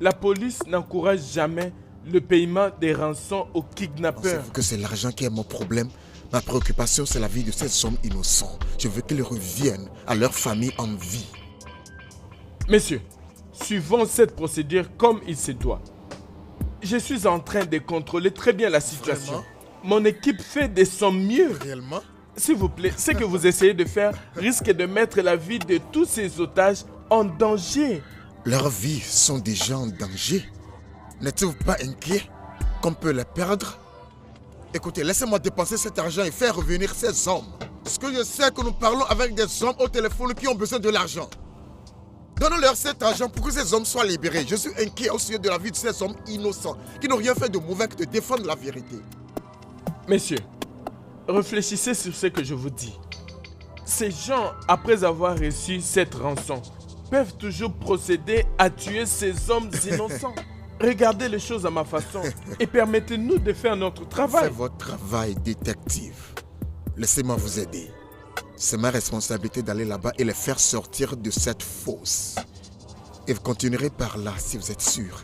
la police n'encourage jamais le paiement des rançons aux kidnappeurs. Pensez-vous que c'est l'argent qui est mon problème? Ma préoccupation, c'est la vie de ces hommes innocents. Je veux qu'ils reviennent à leur famille en vie. Messieurs, suivons cette procédure comme il se doit. Je suis en train de contrôler très bien la situation. Vraiment? Mon équipe fait de son mieux. Réellement? S'il vous plaît, ce que vous essayez de faire risque de mettre la vie de tous ces otages en danger. Leurs vies sont déjà en danger. N'êtes-vous pas inquiet qu'on peut les perdre? Écoutez, laissez-moi dépenser cet argent et faire revenir ces hommes. Parce que je sais que nous parlons avec des hommes au téléphone qui ont besoin de l'argent. Donnons-leur cet argent pour que ces hommes soient libérés. Je suis inquiet au sujet de la vie de ces hommes innocents qui n'ont rien fait de mauvais que de défendre la vérité. Messieurs, réfléchissez sur ce que je vous dis. Ces gens, après avoir reçu cette rançon, peuvent toujours procéder à tuer ces hommes innocents. Regardez les choses à ma façon et permettez-nous de faire notre travail. Faites votre travail, détective. Laissez-moi vous aider. C'est ma responsabilité d'aller là-bas et les faire sortir de cette fosse. Et vous continuerez par là si vous êtes sûr.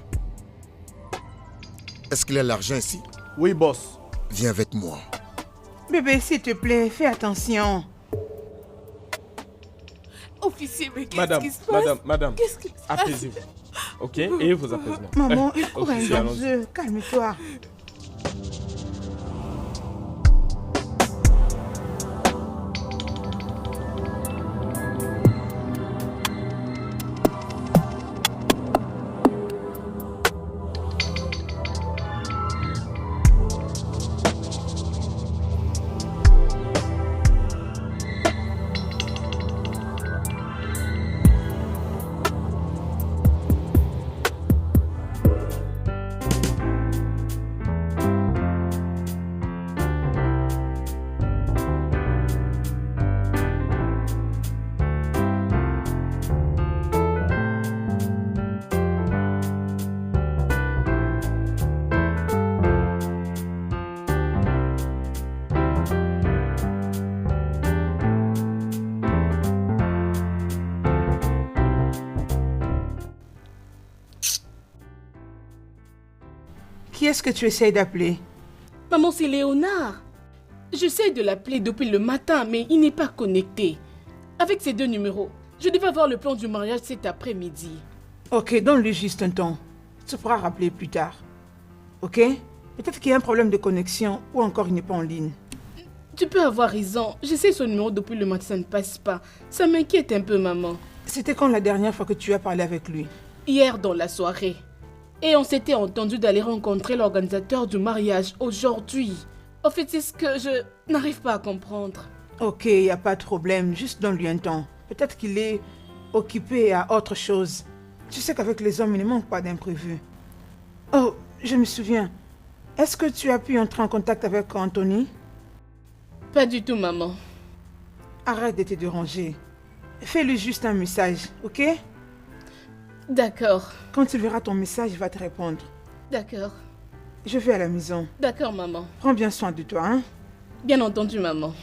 Est-ce qu'il y a l'argent ici? Oui, boss. Viens avec moi. Bébé, s'il te plaît, fais attention. Officier, mais qu'est-ce qui se passe? Madame, Qu'est-ce qui se passe? apaisez-vous. Ok? Et vos apaisements. Maman, il court un Officier, allons-y. danger. Calme-toi. est-ce que tu essayes d'appeler? Maman, c'est Léonard. J'essaie de l'appeler depuis le matin, mais il n'est pas connecté. Avec ces 2 numéros, je devais avoir le plan du mariage cet après-midi. Ok, donne-lui juste un temps. Tu pourras rappeler plus tard. Ok? Peut-être qu'il y a un problème de connexion ou encore il n'est pas en ligne. Tu peux avoir raison. J'essaie son numéro depuis le matin, ça ne passe pas. Ça m'inquiète un peu, maman. C'était quand la dernière fois que tu as parlé avec lui? Hier dans la soirée. Et on s'était entendu d'aller rencontrer l'organisateur du mariage aujourd'hui. En fait, c'est ce que je n'arrive pas à comprendre. Ok, il n'y a pas de problème. Juste donne-lui un temps. Peut-être qu'il est occupé à autre chose. Tu sais qu'avec les hommes, il ne manque pas d'imprévus. Oh, je me souviens. Est-ce que tu as pu entrer en contact avec Anthony? Pas du tout, maman. Arrête de te déranger. Fais-lui juste un message, ok? D'accord. Quand il verra ton message, il va te répondre. D'accord. Je vais à la maison. D'accord, maman. Prends bien soin de toi, hein? Bien entendu, maman.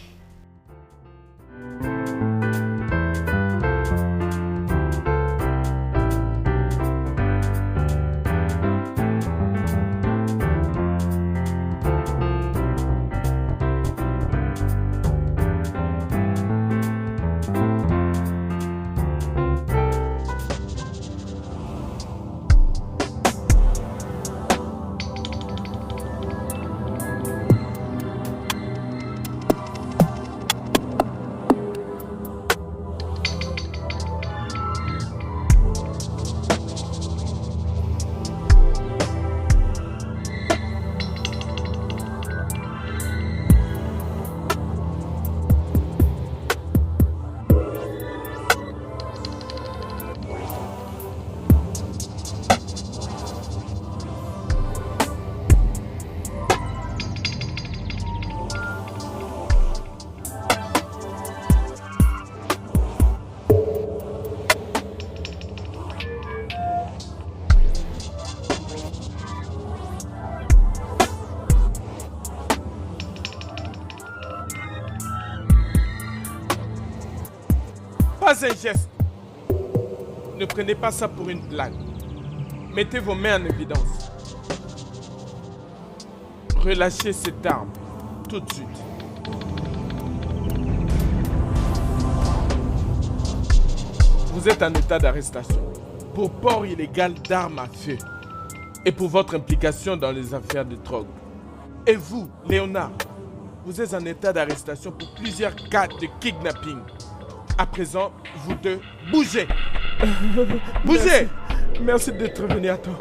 Pas un geste. Ne prenez pas ça pour une blague. Mettez vos mains en évidence. Relâchez cette arme tout de suite. Vous êtes en état d'arrestation pour port illégal d'armes à feu et pour votre implication dans les affaires de drogue. Et vous, Léonard, vous êtes en état d'arrestation pour plusieurs cas de kidnapping. À présent, vous deux, bougez. Bougez. Merci d'être venu à temps.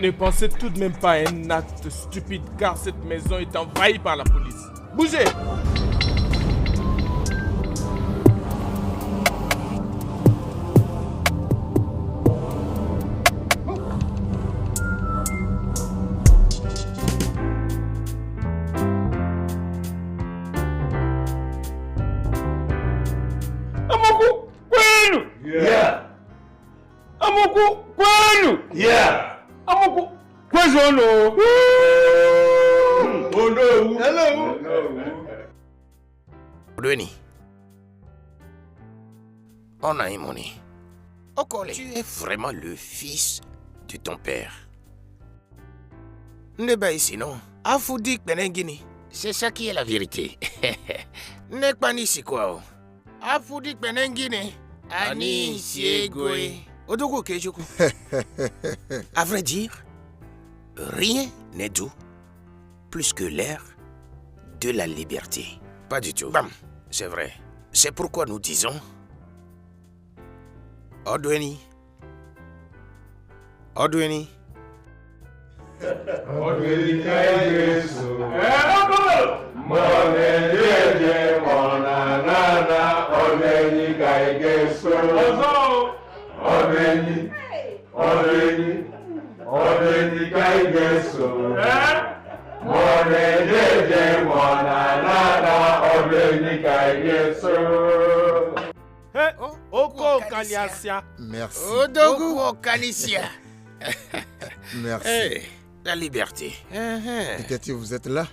Ne pensez tout de même pas à un acte stupide car cette maison est envahie par la police. Bougez. Odweni. On a émoné. Okole, tu es vraiment le fils de ton père. Neba ici, non? Afoudik Benengini. C'est ça qui est la vérité. Nekpani si quoi? Afoudik Benengini. Ani Siegwe. Odogo Kejoku. À vrai dire, rien n'est doux plus que l'air de la liberté. Pas du tout. Bam, c'est vrai. C'est pourquoi nous disons Odweni. Odweni. Odweni Kaigesu. Monejeje monanana. Odweni Kaigesu. Odweni. Odweni. Odweni Kaigesu. Monejeje monanana. Odweni Kaigesu. Oko Kaliasia. Merci. Odogu Okalicia. Merci. Hey, la liberté. Peut-être vous êtes là.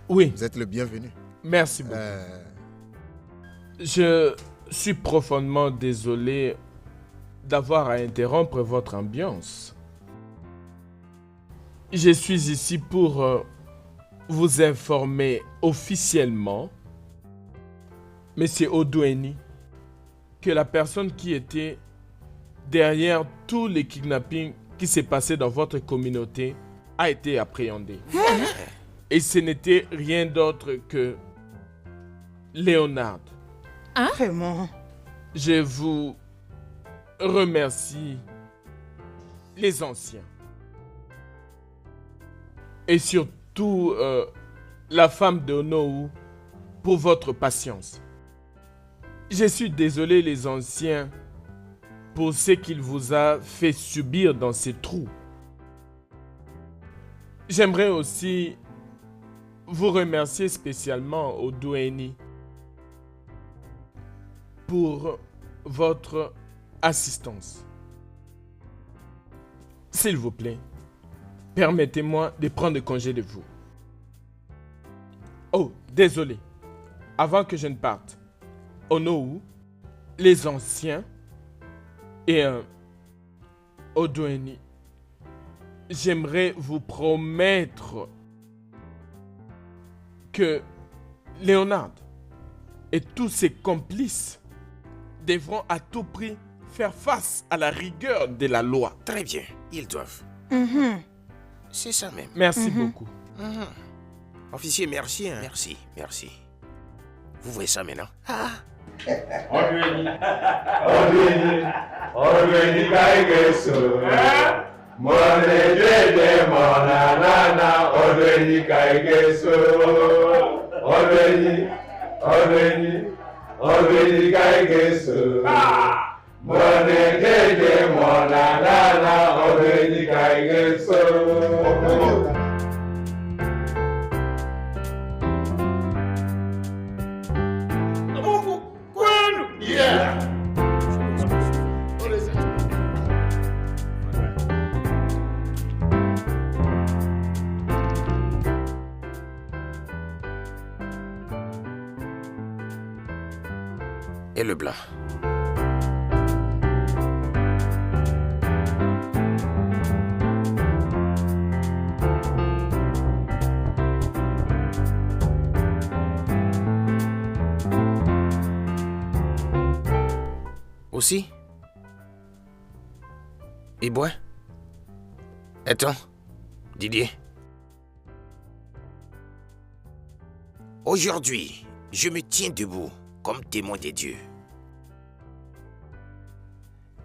Oui, Vous êtes le bienvenu. merci beaucoup. Je suis profondément désolé d'avoir à interrompre votre ambiance. Je suis ici pour vous informer officiellement, Monsieur Odoueni, que la personne qui était derrière tous les kidnappings qui s'est passé dans votre communauté a été appréhendée. Et ce n'était rien d'autre que Léonard. Vraiment? Je vous remercie, les anciens. Et surtout, la femme de Onowu, pour votre patience. Je suis désolé, les anciens, pour ce qu'il vous a fait subir dans ces trous. J'aimerais aussi vous remercier spécialement, Odoueni, pour votre assistance. S'il vous plaît, permettez-moi de prendre congé de vous. Oh, désolé. Avant que je ne parte, Onowu, les anciens et Odoueni, j'aimerais vous promettre que Léonard et tous ses complices devront à tout prix faire face à la rigueur de la loi. Très bien, ils doivent. C'est ça même. Merci beaucoup. Officier, merci. Hein. Merci. Vous voyez ça maintenant? Odoueni Kaigeso. Mone Dede Monanana. Odoueni Kaigeso. Odoueni Kaigeso. Mone Dede Monanana. Odoueni Kaigeso. Et le blanc. Aussi? Ibois? Eton? Didier? Aujourd'hui, je me tiens debout comme témoin des dieux.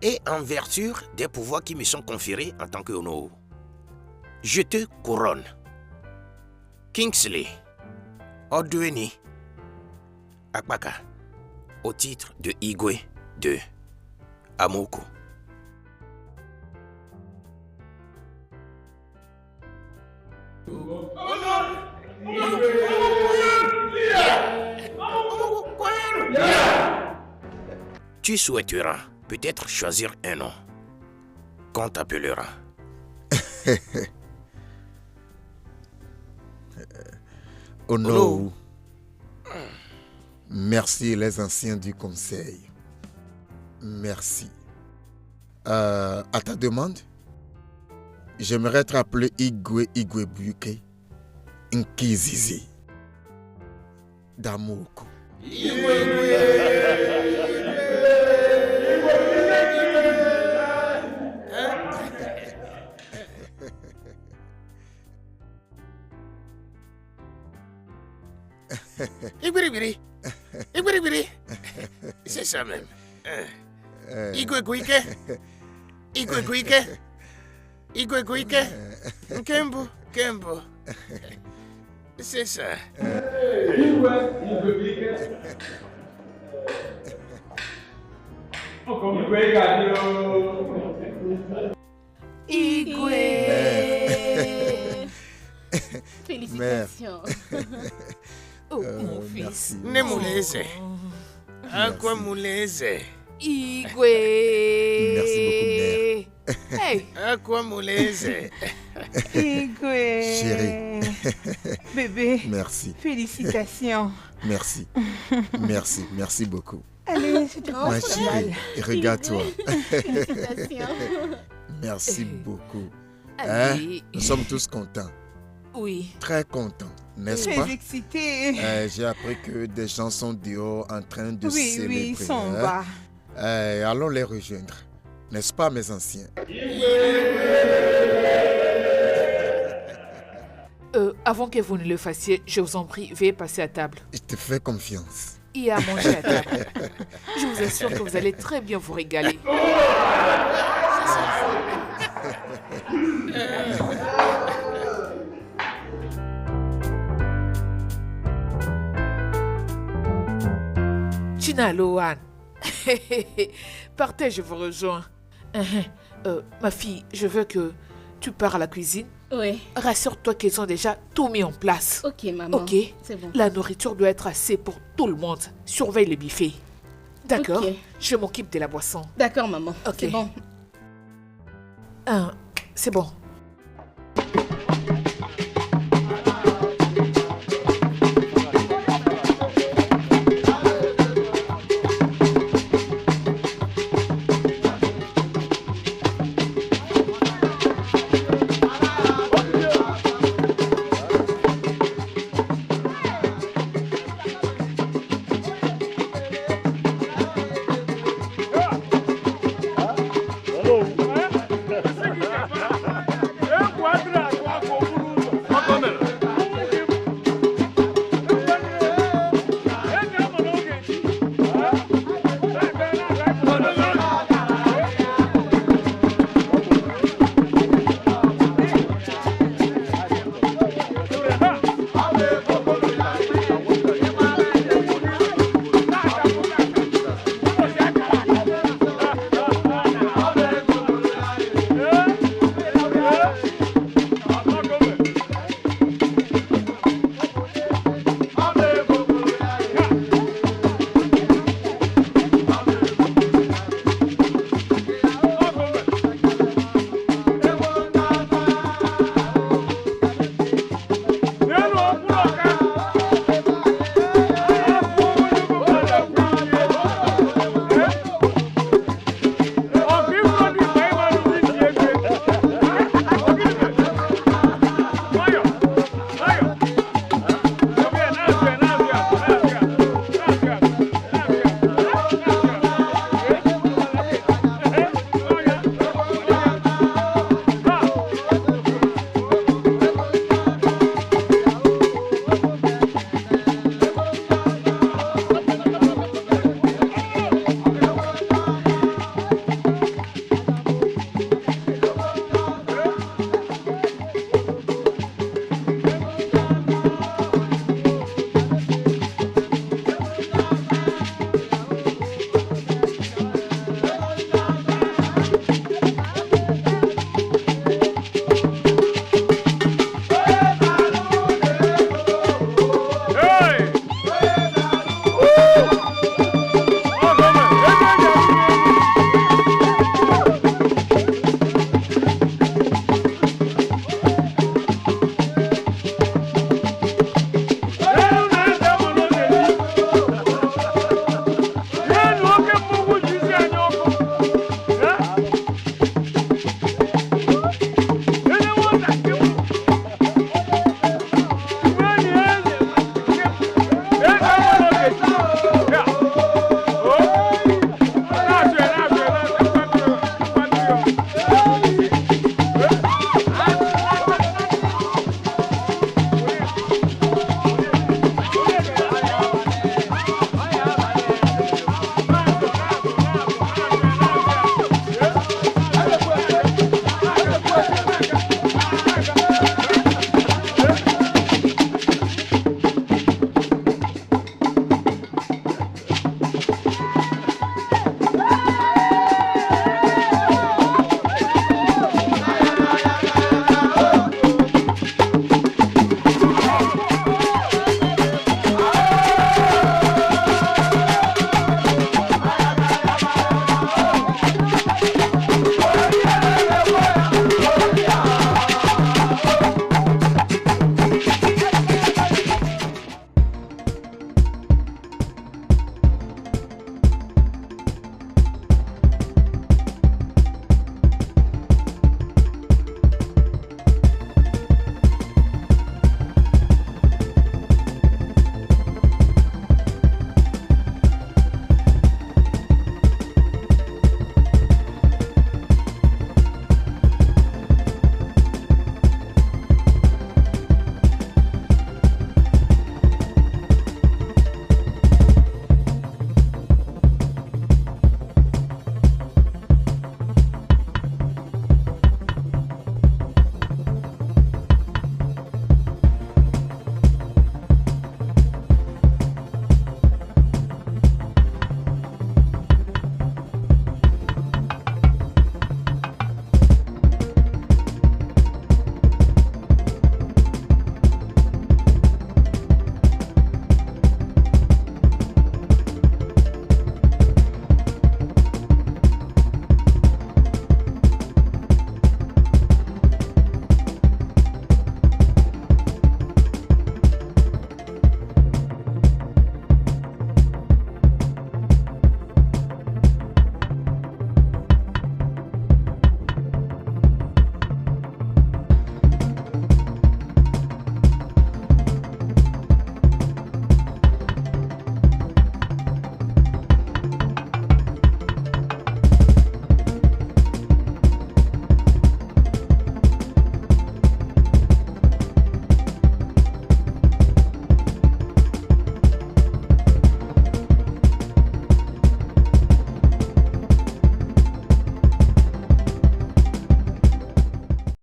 Et en vertu des pouvoirs qui me sont conférés en tant que Onowu, je te couronne. Kingsley Odoueni Akpaka au titre de Igwe de Amoku. Tu souhaiteras peut-être choisir un nom qu'on t'appellera. Onowu. Merci les anciens du conseil. Merci. À ta demande, j'aimerais être appelé Igwebuike Nkizizi d'Amoku. Igwirigwiri. C'est ça même. Igweguike. Kembo. C'est ça. Igwe. Félicitations. Oh, mon fils. Ne mouleze. Aqua mouleze. Igwe. Merci beaucoup, mère. Hey. Aqua mouleze. Igwe. Chérie. Bébé. Merci. Félicitations. Merci beaucoup. Allez, c'est trop Ma chérie, regarde-toi. Félicitations. Merci beaucoup. Allez. Nous sommes tous contents. Oui. Très contents, n'est-ce pas? Très excité. J'ai appris que des gens sont dehors en train de Oui, célébrer. oui, ils sont bas. Allons les rejoindre. N'est-ce pas, mes anciens? Avant que vous ne le fassiez, je vous en prie, veuillez passer à table. Je te fais confiance. Et à manger à table. Je vous assure que vous allez très bien vous régaler. Tina Lohan. Partez, je vous rejoins. Ma fille, je veux que tu pars à la cuisine. Oui. Rassure-toi qu'ils ont déjà tout mis en place. Ok, maman. Ok. C'est bon. La nourriture doit être assez pour tout le monde. Surveille le buffet. D'accord. Ok. Je m'occupe de la boisson. D'accord, maman. Ok. C'est bon. C'est bon.